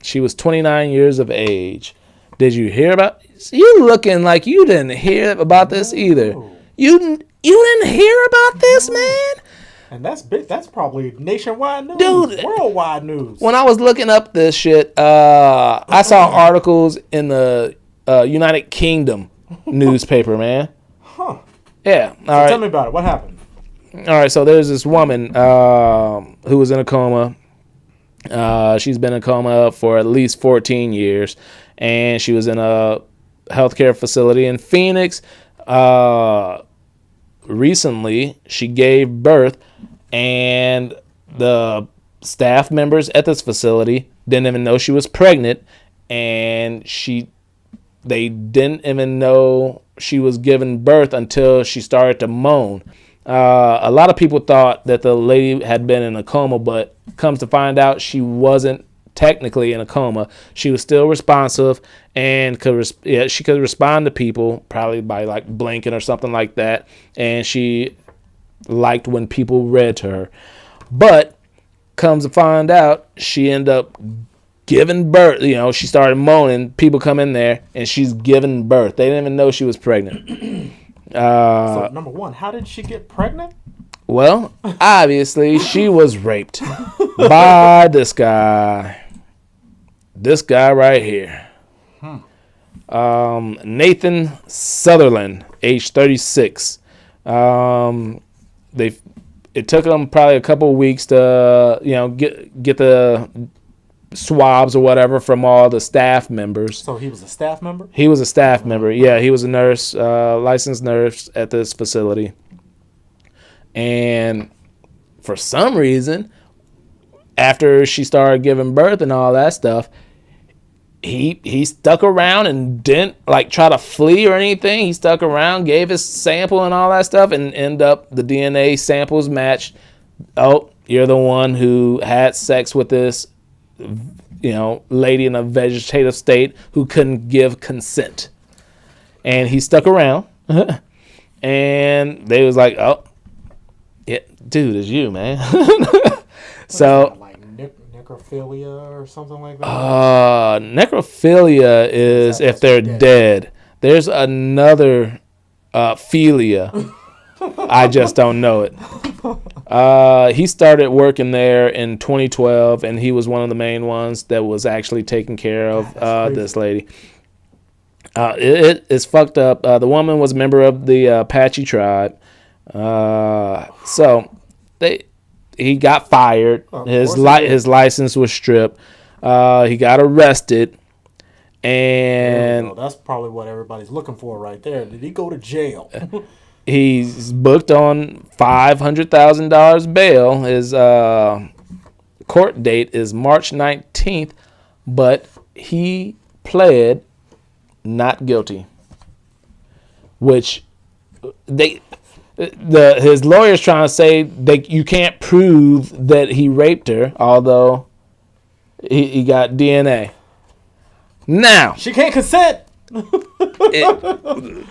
She was 29 years of age. Did you hear about? You looking like you didn't hear about this either. You didn't hear about this, man? And that's big. That's probably nationwide news, dude. Worldwide news. When I was looking up this shit, I saw articles in the United Kingdom newspaper, man. Huh. Yeah. All right. Tell me about it. What happened? All right. So there's this woman who was in a coma. She's been in a coma for at least 14 years, and she was in a healthcare facility in Phoenix. Recently, she gave birth, and the staff members at this facility didn't even know she was pregnant, and they didn't even know she was giving birth until she started to moan. A lot of people thought that the lady had been in a coma, but comes to find out she wasn't technically in a coma. She was still responsive and she could respond to people, probably by like blinking or something like that. And she liked when people read to her. But comes to find out, she ended up giving birth. You know, she started moaning. People come in there and she's giving birth. They didn't even know she was pregnant. So number one, how did she get pregnant? Well, obviously she was raped by this guy. This guy right here. Nathan Sutherland, age 36. It took them probably a couple of weeks to, get the swabs or whatever from all the staff members. So he was a staff member? He was a staff member. Yeah, he was a nurse, licensed nurse at this facility. And for some reason, after she started giving birth and all that stuff, he stuck around and didn't try to flee or anything. He stuck around, gave his sample and all that stuff, and end up the DNA samples matched. Oh, you're the one who had sex with this, lady in a vegetative state who couldn't give consent. And he stuck around, and they was like, oh, yeah, dude, it's you, man. So. Necrophilia or something like that? Necrophilia is if they're dead. There's another philia. I just don't know it. He started working there in 2012, and he was one of the main ones that was actually taking care of this lady. It's fucked up. The woman was a member of the Apache tribe. So he got fired. His license was stripped. He got arrested. And that's probably what everybody's looking for right there. Did he go to jail? He's booked on $500,000 bail. His court date is March 19th, but he pled not guilty, which his lawyer's trying to say you can't prove that he raped her, although he got DNA. Now she can't consent.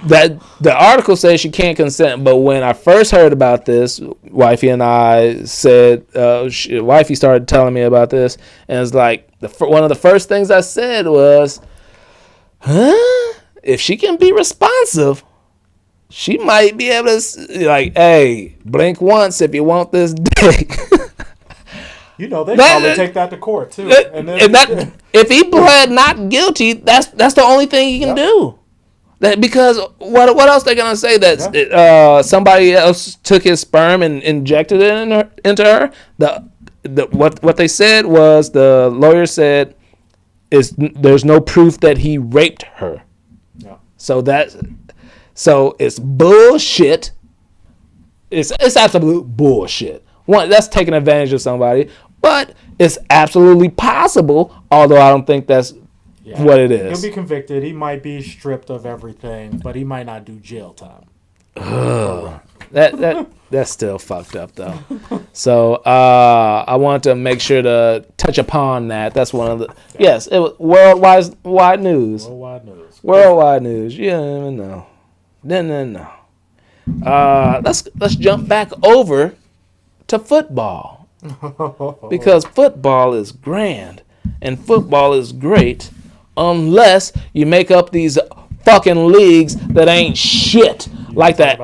That the article says she can't consent, but when I first heard about this, wifey and I said, wifey started telling me about this, and it's like one of the first things I said was, if she can be responsive, she might be able to, like, hey, blink once if you want this dick. They probably take that to court too. If he pled not guilty, that's the only thing he can do. Because what else they gonna say that somebody else took his sperm and injected it into her? What they said was, the lawyer said there's no proof that he raped her. Yeah. So it's bullshit. It's absolute bullshit. One, that's taking advantage of somebody. But it's absolutely possible, although I don't think that's what it is. He'll be convicted. He might be stripped of everything, but he might not do jail time. That's still fucked up, though. So I want to make sure to touch upon that. That's one of the... Yes, it was worldwide news. Worldwide news. You don't even know. Didn't know. Let's jump back over to football. Because football is grand and football is great unless you make up these fucking leagues that ain't shit, like the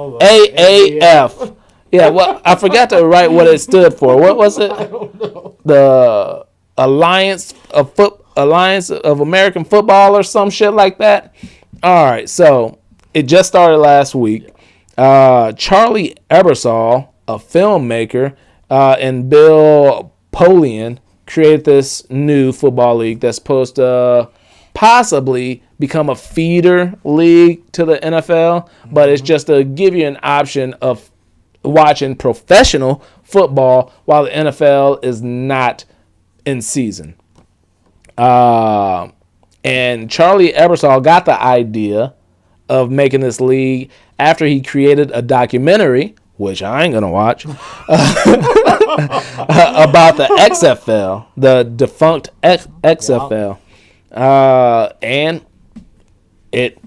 AAF. Yeah, well, I forgot to write what it stood for. What was it? I don't know. The Alliance of American Football or some shit like that. All right, so it just started last week. Charlie Ebersol, a filmmaker, and Bill Polian created this new football league that's supposed to possibly become a feeder league to the NFL, but it's just to give you an option of watching professional football while the NFL is not in season. And Charlie Ebersol got the idea of making this league after he created a documentary, which I ain't gonna watch, about the XFL, the defunct XFL, and it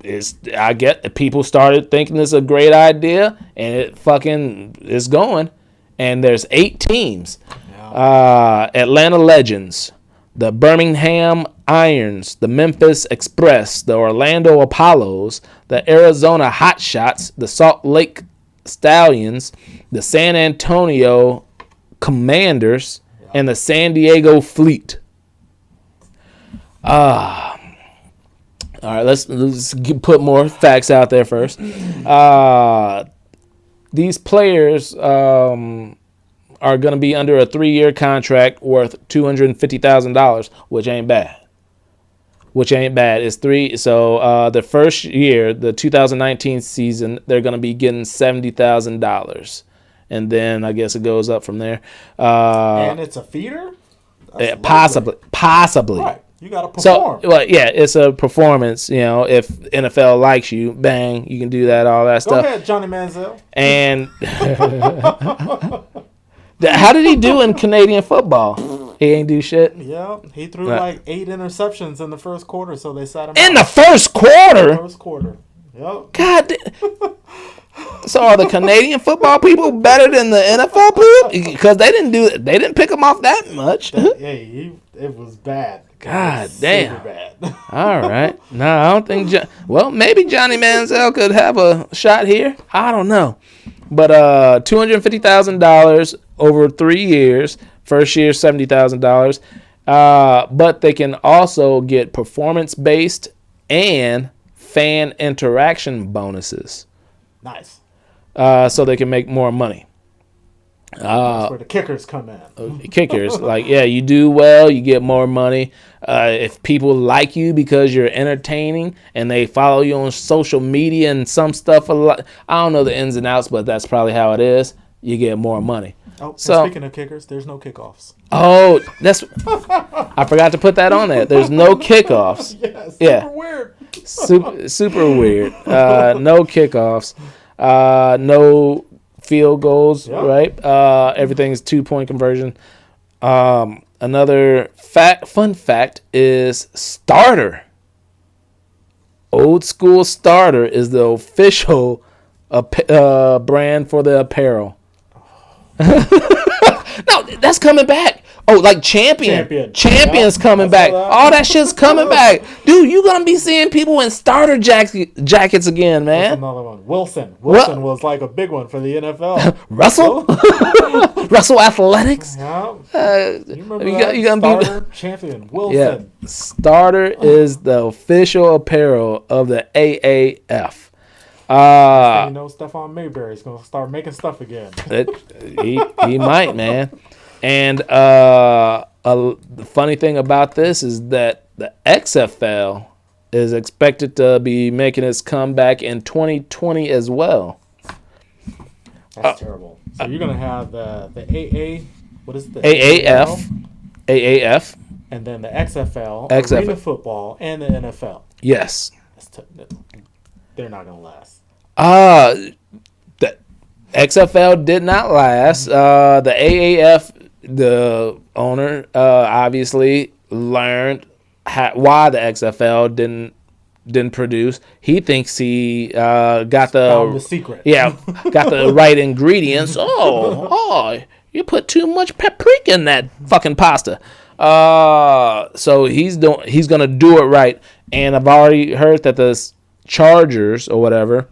is. I get people started thinking it's a great idea, and it fucking is going. And there's 8 teams: Atlanta Legends, the Birmingham Irons, the Memphis Express, the Orlando Apollos, the Arizona Hotshots, the Salt Lake Stallions, the San Antonio Commanders, and the San Diego Fleet. All right, let's put more facts out there first. These players are going to be under a 3-year contract worth $250,000, which ain't bad. It's 3. So the first year, the 2019 season, they're going to be getting $70,000, and then I guess it goes up from there. And it's a feeder. Possibly. Right. You got to perform. So, it's a performance. You know, if NFL likes you, bang, you can do that. All that stuff. Go ahead, Johnny Manziel. And how did he do in Canadian football? He ain't do shit. Yeah, he threw like 8 interceptions in the first quarter, so they sat him in out. The first quarter. Yep. God. So are the Canadian football people better than the NFL people? Because they didn't pick him off that much. It was bad. God damn. Super bad. All right. No, I don't think. Maybe Johnny Manziel could have a shot here. I don't know. But $250,000 over 3 years. First year, $70,000. But they can also get performance-based and fan interaction bonuses. Nice. So they can make more money. That's where the kickers come in. Kickers, you do well, you get more money. If people like you because you're entertaining and they follow you on social media and some stuff, I don't know the ins and outs, but that's probably how it is. You get more money. Oh, so speaking of kickers, there's no kickoffs. Oh, I forgot to put that on there. There's no kickoffs. Super weird. Super weird. No kickoffs. No field goals. Yep. Right. Everything's 2-point conversion. Another fun fact is starter. Old school starter is the official brand for the apparel. No, that's coming back. Oh, like Champion's coming back. All that shit's coming back. Dude, you going to be seeing people in starter jackets again, man. That's another one. Wilson was like a big one for the NFL. Russell Athletics. Yeah. You remember starter champion, Wilson. Yeah. Starter is the official apparel of the AAF. Stephon Mayberry's going to start making stuff again. He might, man. And the funny thing about this is that the XFL is expected to be making its comeback in 2020 as well. That's terrible. So you're going to have the AA, what is it? AAF. And then the XFL, Arena Football, and the NFL. Yes. They're not going to last. The XFL did not last. The AAF, the owner, obviously learned why the XFL didn't produce. He thinks he got the secret. Yeah, got the right ingredients. Oh, you put too much paprika in that fucking pasta. So he's gonna do it right. And I've already heard that the Chargers or whatever,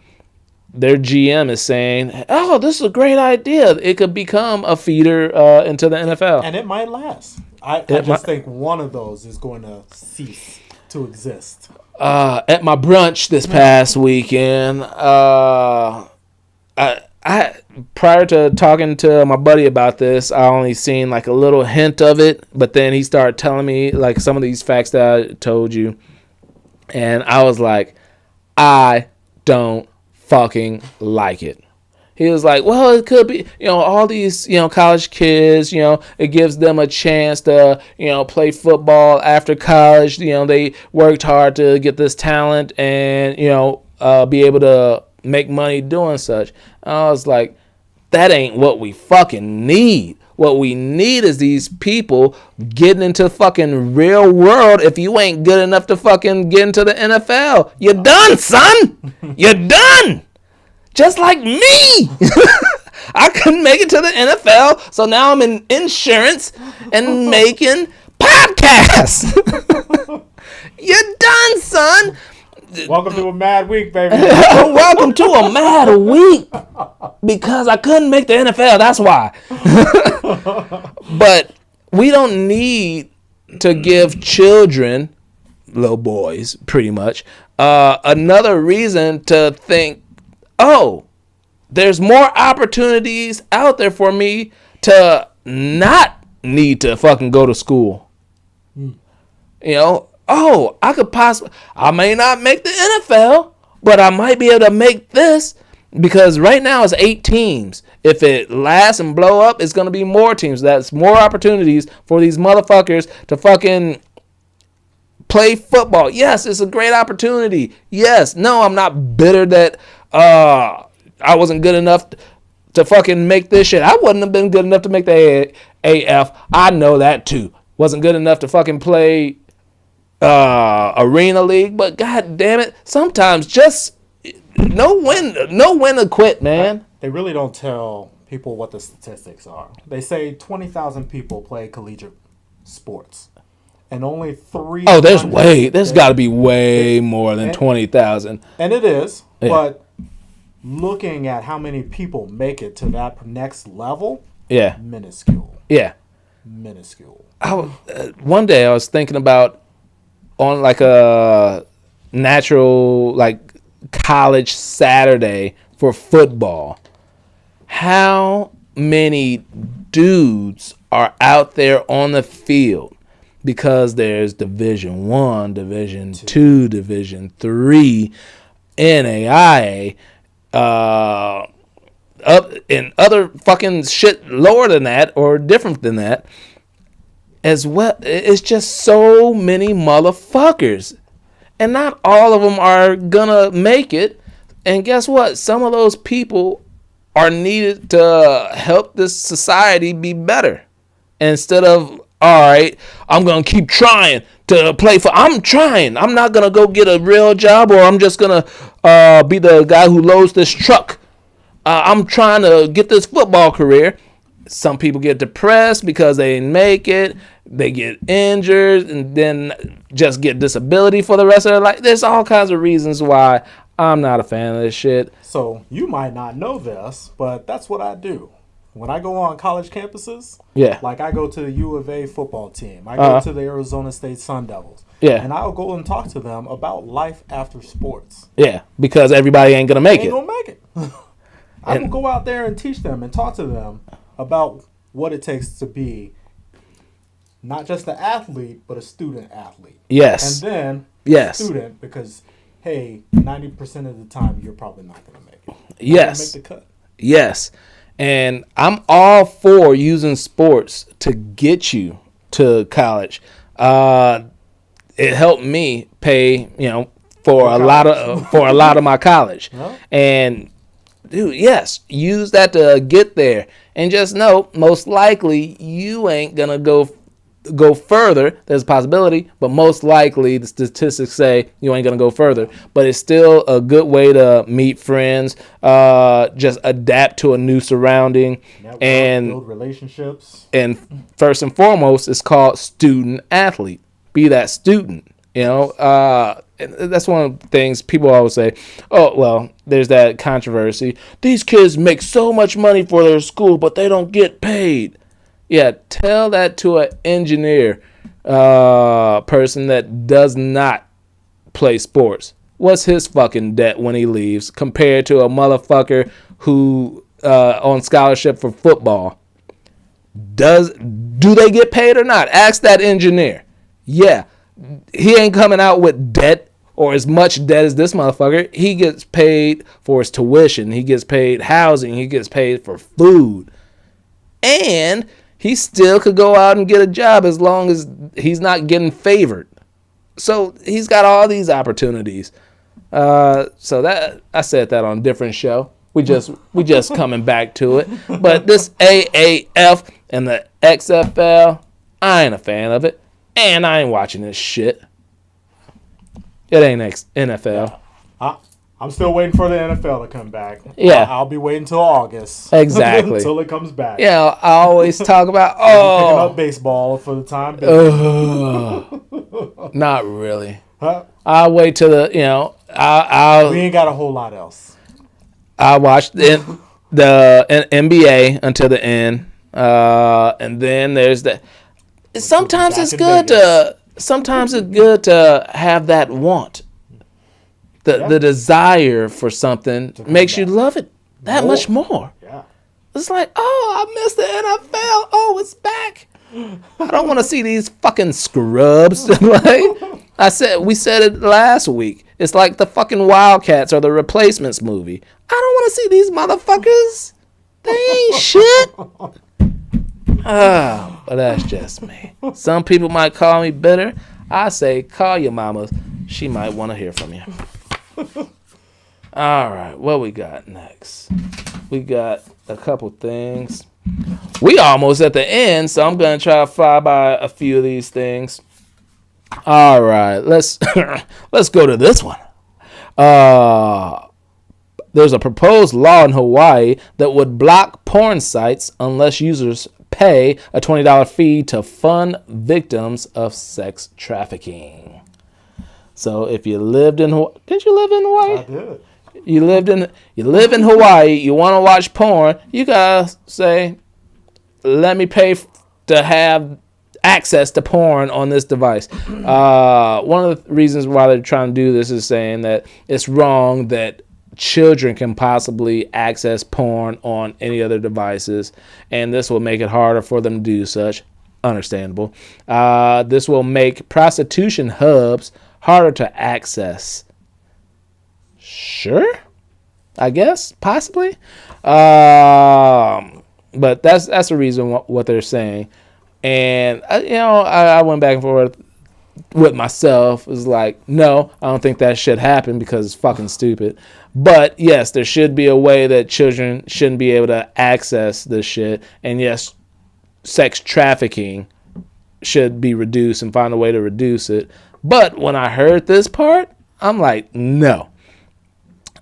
their GM is saying, "Oh, this is a great idea. It could become a feeder into the NFL, and it might last." I just think one of those is going to cease to exist. At my brunch this past weekend, I prior to talking to my buddy about this, I only seen like a little hint of it, but then he started telling me like some of these facts that I told you, and I was like, I don't fucking like it. He was like, well, it could be, all these, college kids, it gives them a chance to, play football after college. They worked hard to get this talent and, be able to make money doing such. I was like, that ain't what we fucking need. What we need is these people getting into fucking real world. If you ain't good enough to fucking get into the NFL, you're done, son. You're done. Just like me. I couldn't make it to the NFL, so now I'm in insurance and making podcasts. You're done, son. Welcome to a mad week, baby. Welcome to a mad week. Because I couldn't make the NFL, that's why. But we don't need to give children, little boys, pretty much, another reason to think, oh, there's more opportunities out there for me to not need to fucking go to school. Oh, I may not make the NFL, but I might be able to make this, because right now it's 8 teams. If it lasts and blow up, it's going to be more teams. That's more opportunities for these motherfuckers to fucking play football. Yes, it's a great opportunity. Yes. No, I'm not bitter that I wasn't good enough to fucking make this shit. I wouldn't have been good enough to make the AF. I know that too. Wasn't good enough to fucking play Arena League, but god damn it, sometimes just no win to quit, man. They really don't tell people what the statistics are. They say 20,000 people play collegiate sports, and only 3. Oh, there's got to be way more than 20,000. And it is, yeah. But looking at how many people make it to that next level, yeah, minuscule. Yeah, minuscule. One day I was thinking about on like a natural like college Saturday for football, how many dudes are out there on the field, because there's Division 1, Division 2, Division 3, NAIA, and other fucking shit lower than that or different than that as well. It's just so many motherfuckers, and not all of them are gonna make it. And guess what? Some of those people are needed to help this society be better. Instead of, all right, I'm going to keep trying to play for, I'm trying. I'm not going to go get a real job, or I'm just going to be the guy who loads this truck. I'm trying to get this football career. Some people get depressed because they didn't make it. They get injured and then just get disability for the rest of their life. There's all kinds of reasons why I'm not a fan of this shit. So you might not know this, but that's what I do. When I go on college campuses, like I go to the U of A football team. I go to the Arizona State Sun Devils. Yeah. And I'll go and talk to them about life after sports. Yeah, because everybody ain't going to make it. Ain't going to make it. I will go out there and teach them and talk to them about what it takes to be not just an athlete, but a student athlete. Yes. And then student, because, hey, 90% of the time, you're probably not going to make it. Yes. Make the cut. Yes. And I'm all for using sports to get you to college. It helped me pay, for a lot of my college. Huh? And dude, yes, use that to get there. And just know, most likely you ain't gonna go further. There's a possibility, but most likely the statistics say you ain't gonna go further. But it's still a good way to meet friends, just adapt to a new surrounding, and build relationships. And first and foremost, it's called student athlete. Be that student. That's one of the things people always say. Oh, well, there's that controversy. These kids make so much money for their school, but they don't get paid. Yeah, tell that to an engineer person that does not play sports. What's his fucking debt when he leaves compared to a motherfucker who on scholarship for football? Do they get paid or not? Ask that engineer. Yeah, he ain't coming out with debt or as much debt as this motherfucker. He gets paid for his tuition. He gets paid housing. He gets paid for food. And he still could go out and get a job as long as he's not getting favored. So he's got all these opportunities. So that I said that on a different show. We just coming back to it. But this AAF and the XFL, I ain't a fan of it. And I ain't watching this shit. It ain't NFL. Yeah. I'm still waiting for the NFL to come back. Yeah. I'll be waiting until August. Exactly. Until it comes back. Yeah, I always talk about, picking up baseball for the time being. Not really. Huh? I'll wait till we ain't got a whole lot else. I watched the NBA until the end. And then there's the... Sometimes it's good to have that want. The desire for something makes you love it that much more. Yeah. It's like, oh, I missed the NFL. Oh, it's back. I don't want to see these fucking scrubs. We said it last week. It's like the fucking Wildcats or the Replacements movie. I don't want to see these motherfuckers. They ain't shit. But that's just me. Some people might call me bitter. I say, call your mama. She might want to hear from you. All right, what we got next? We got a couple things. We almost at the end, so I'm going to try to fly by a few of these things. All right, let's go to this one. There's a proposed law in Hawaii that would block porn sites unless users pay a $20 fee to fund victims of sex trafficking. So if you lived in Hawaii, did you live in Hawaii? I did. You live in Hawaii, you want to watch porn, you gotta say, let me pay to have access to porn on this device. One of the reasons why they're trying to do this is saying that it's wrong that children can possibly access porn on any other devices, and this will make it harder for them to do such. Understandable. This will make prostitution hubs harder to access. Sure. I guess, possibly. But that's the reason what they're saying. And, I went back and forth with myself. It was like, no, I don't think that should happen because it's fucking stupid. But, yes, there should be a way that children shouldn't be able to access this shit. And, yes, sex trafficking should be reduced and find a way to reduce it. But when I heard this part, I'm like, no.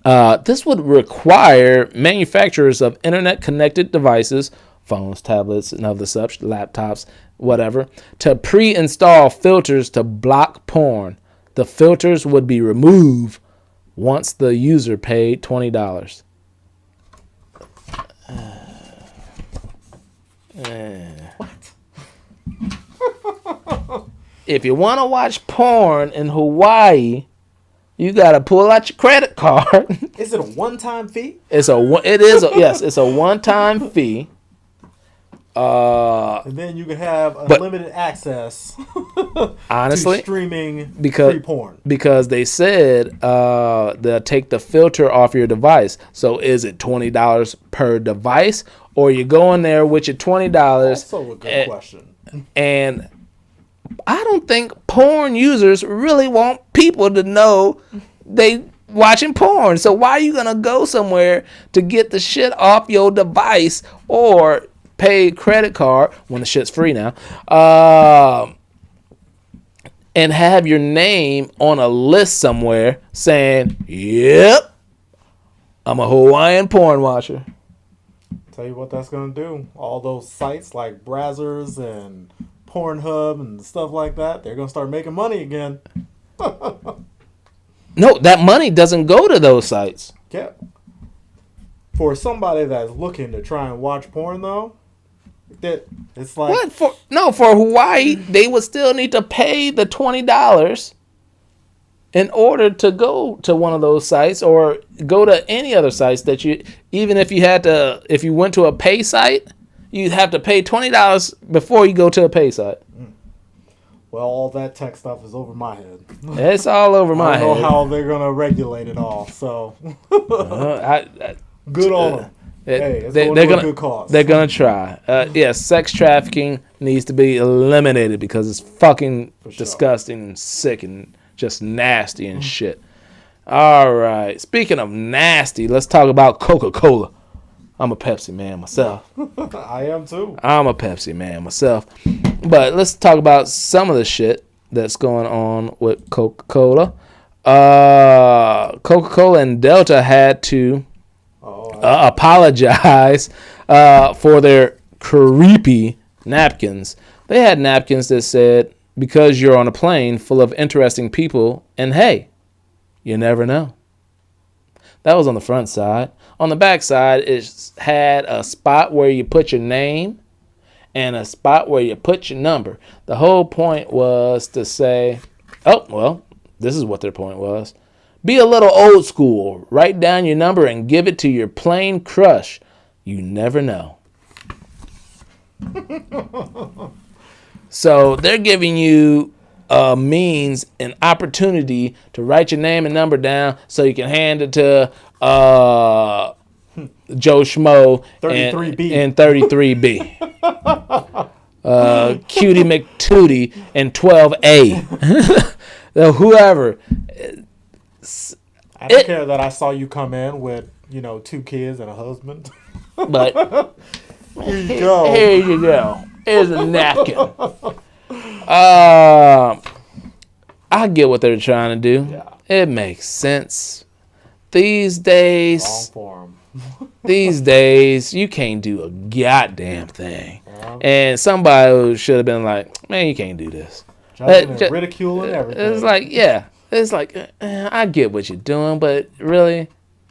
This would require manufacturers of internet-connected devices, phones, tablets, and other such, laptops, whatever, to pre-install filters to block porn. The filters would be removed once the user paid $20. What? If you want to watch porn in Hawaii, you gotta pull out your credit card. Is it a one-time fee? It's a one-time fee. And then you can have unlimited access. Honestly, to streaming free porn. Because they said they'll take the filter off your device. So is it $20 per device, or you go in there with your $20? Also a good question. And I don't think porn users really want people to know they watching porn. So why are you gonna go somewhere to get the shit off your device or pay credit card when the shit's free now, and have your name on a list somewhere saying, "Yep, I'm a Hawaiian porn watcher." Tell you what that's gonna do. All those sites like Brazzers and Pornhub and stuff like that, they're gonna start making money again. No, that money doesn't go to those sites. Yeah. For somebody that's looking to try and watch porn, though, it's like What for Hawaii, they would still need to pay the $20 in order to go to one of those sites or go to any other sites that even if you went to a pay site, you'd have to pay $20 before you go to a pay site. Well, all that tech stuff is over my head. It's all over my head. I don't know how they're gonna regulate it all. So good on them. They're gonna a good cause. They're gonna try. Sex trafficking needs to be eliminated because it's fucking disgusting and sick and just nasty and shit. All right. Speaking of nasty, let's talk about Coca-Cola. I'm a Pepsi man myself. I am too. I'm a Pepsi man myself. But let's talk about some of the shit that's going on with Coca-Cola. Coca-Cola and Delta had to apologize for their creepy napkins. They had napkins that said, "Because you're on a plane full of interesting people, and hey, you never know." That was on the front side. On the back side, it had a spot where you put your name and a spot where you put your number. The whole point was to say, this is what their point was. Be a little old school. Write down your number and give it to your plane crush. You never know. So they're giving you a means, an opportunity to write your name and number down so you can hand it to Joe Schmo 33B. and 33B. Cutie McTootie and 12A. Whoever. I don't care that I saw you come in with, 2 kids and a husband. But here you go. Here you go. Here's a napkin. I get what they're trying to do. Yeah. It makes sense. These days, Long form. These days, you can't do a goddamn thing. Yeah. And somebody should have been like, man, you can't do this. Judging and ridiculing everything. It's like, yeah. It's like, I get what you're doing, but really,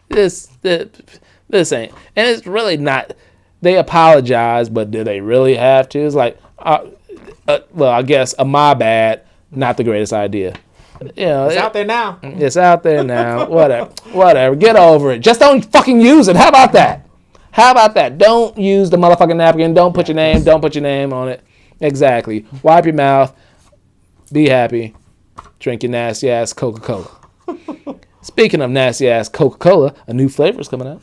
this ain't. And it's really not. They apologize, but do they really have to? It's like, well, I guess my bad, not the greatest idea. It's out there now. It's out there now. Whatever. Get over it. Just don't fucking use it. How about that? Don't use the motherfucking napkin. Don't put your name on it. Exactly. Wipe your mouth. Be happy. Drink your nasty ass Coca-Cola. Speaking of nasty ass Coca-Cola, a new flavor is coming out.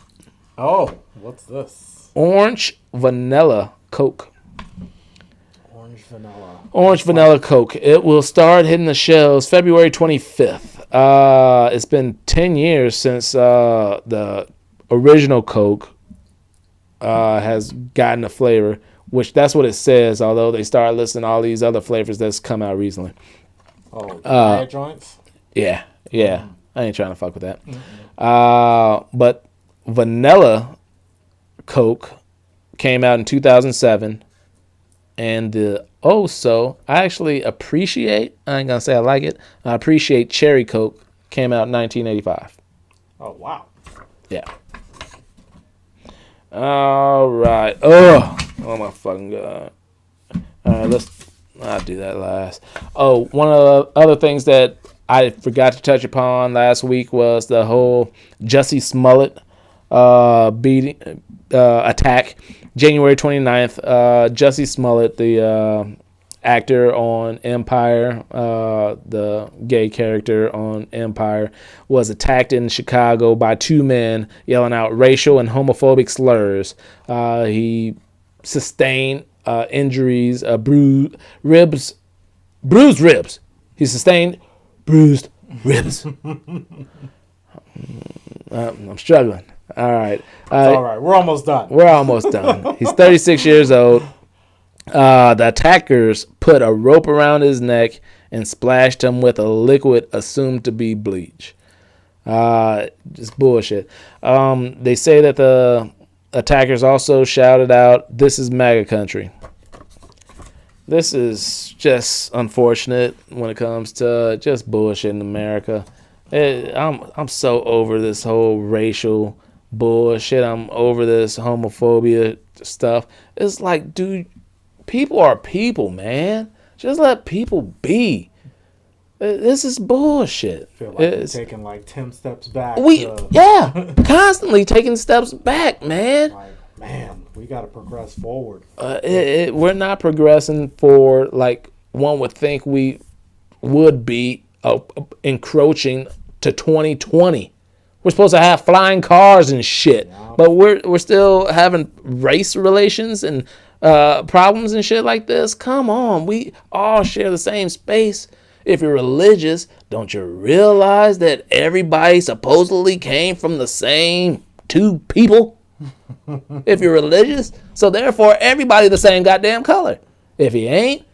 Oh, what's this? Orange vanilla Coke. Orange vanilla. Orange vanilla Coke. It will start hitting the shelves February 25th. It's been 10 years since the original Coke has gotten a flavor, which that's what it says, although they started listing all these other flavors that's come out recently. Oh, diet joints? Yeah. I ain't trying to fuck with that. But vanilla Coke came out in 2007, and I actually appreciate, I ain't gonna say I like it, I appreciate Cherry Coke came out in 1985. Oh, wow. Yeah. All right. Oh my fucking God. All right, I'll do that last. Oh, one of the other things that I forgot to touch upon last week was the whole Jussie Smollett attack. January 29th, Jussie Smollett, the actor on Empire, the gay character on Empire, was attacked in Chicago by two men yelling out racial and homophobic slurs. He sustained injuries, bruised ribs. He sustained bruised ribs. I'm struggling. All right. It's all right. We're almost done. He's 36 years old. The attackers put a rope around his neck and splashed him with a liquid assumed to be bleach. Just bullshit. They say that the attackers also shouted out, "This is MAGA country." This is just unfortunate when it comes to just bullshit in America. I'm so over this whole racial bullshit. I'm over this homophobia stuff. It's like, dude, people are people, man. Just let people be. This is bullshit. I feel like we're taking like 10 steps back. Constantly taking steps back, man. Like, man, we got to progress forward. We're not progressing forward like one would think we would be encroaching to 2020. We're supposed to have flying cars and shit, but we're still having race relations and problems and shit like this. Come on, we all share the same space. If you're religious, don't you realize that everybody supposedly came from the same two people? If you're religious, so therefore everybody the same goddamn color. If you ain't,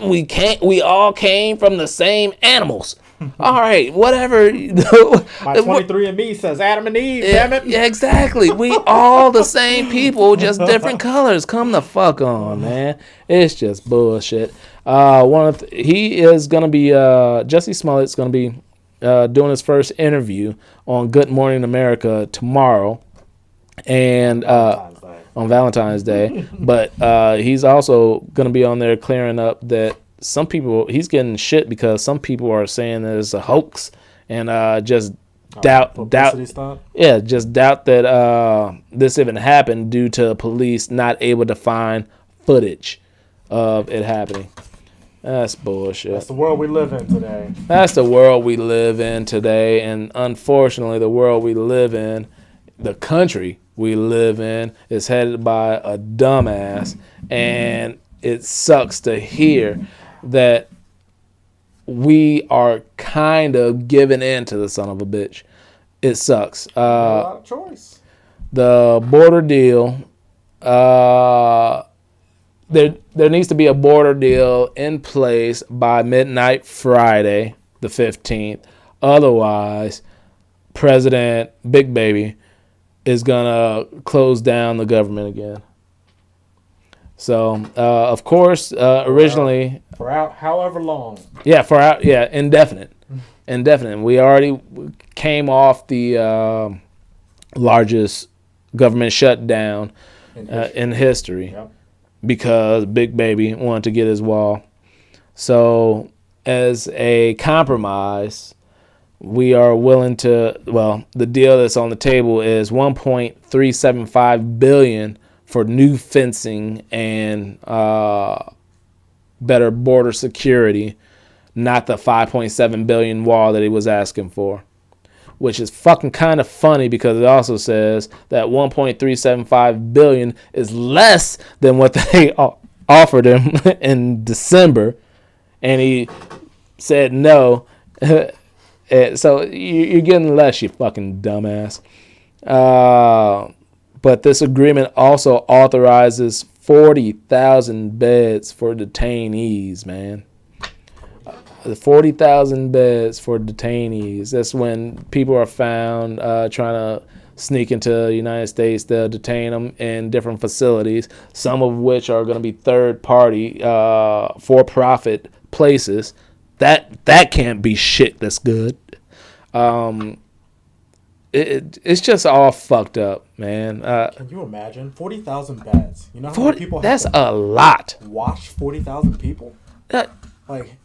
we all came from the same animals. All right, whatever. My 23andMe says Adam and Eve, damn it. Yeah, exactly. We all the same people, just different colors. Come the fuck on, man. It's just bullshit. He is going to be, Jussie Smollett's going to be doing his first interview on Good Morning America tomorrow. And on Valentine's Day. But he's also going to be on there clearing up that some people, he's getting shit because some people are saying that it's a hoax and just doubt that this even happened due to police not able to find footage of it happening. That's bullshit. That's the world we live in today. That's the world we live in today. And unfortunately, the world we live in, the country we live in, is headed by a dumbass. And it sucks to hear that we are kind of giving in to the son of a bitch. It sucks. A lot of choice. The border deal, there needs to be a border deal in place by midnight Friday, the 15th. Otherwise, President Big Baby is going to close down the government again. So, of course, originally... For however long. Yeah, indefinite. Indefinite. We already came off the largest government shutdown in history. Yep. Because Big Baby wanted to get his wall. So, as a compromise, we are willing to... Well, the deal that's on the table is $1.375 billion for new fencing and better border security, not the $5.7 billion wall that he was asking for. which is fucking kind of funny because it also says that 1.375 billion is less than what they offered him in December, and he said no. So you're getting less, you fucking dumbass. But this agreement also authorizes 40,000 beds for detainees, man. 40,000 beds for detainees. That's when people are found trying to sneak into the United States. They'll detain them in different facilities, some of which are going to be third-party, for-profit places. That can't be shit that's good. It's just all fucked up, man. Can you imagine 40,000 beds? You know how many people? That's a lot. Watch 40,000 people. Like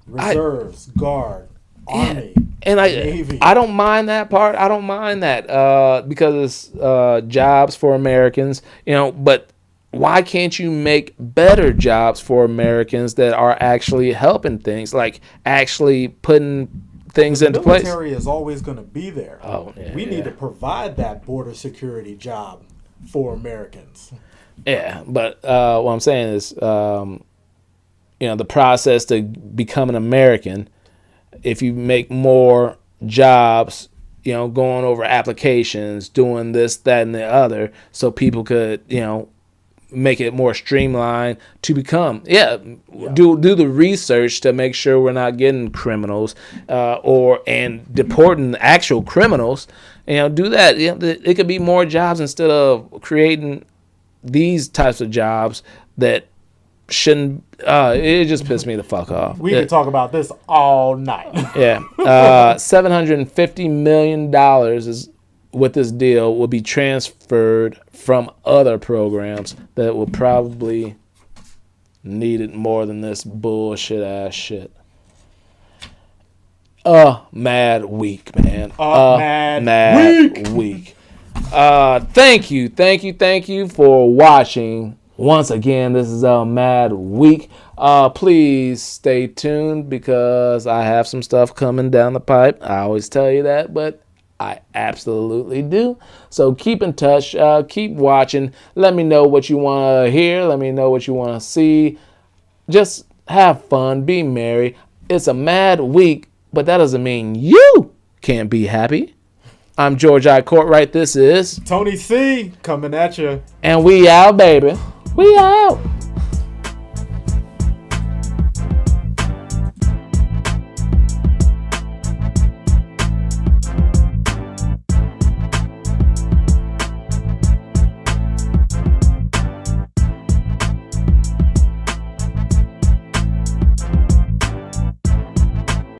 reserves, guard, army, and Navy. I don't mind that part. I don't mind that because it's jobs for Americans, But why can't you make better jobs for Americans that are actually helping things, like actually putting things into place? The military is always going to be there. We need to provide that border security job for Americans. Yeah, but what I'm saying is, the process to become an American, if you make more jobs, going over applications, doing this, that, and the other, so people could, make it more streamlined to become, do the research to make sure we're not getting criminals and deporting actual criminals. Do that. It could be more jobs instead of creating these types of jobs that shouldn't. It just pissed me the fuck off. We could talk about this all night. Yeah, $750 million is with this deal will be transferred from other programs that will probably need it more than this bullshit ass shit. Mad week, man. Mad week. Thank you for watching. Once again, this is a Mad Week. Please stay tuned because I have some stuff coming down the pipe. I always tell you that, but I absolutely do. So keep in touch. Keep watching. Let me know what you want to hear. Let me know what you want to see. Just have fun. Be merry. It's a mad week, but that doesn't mean you can't be happy. I'm George I. Cortright. This is Tony C. coming at you. And we out, baby. We out.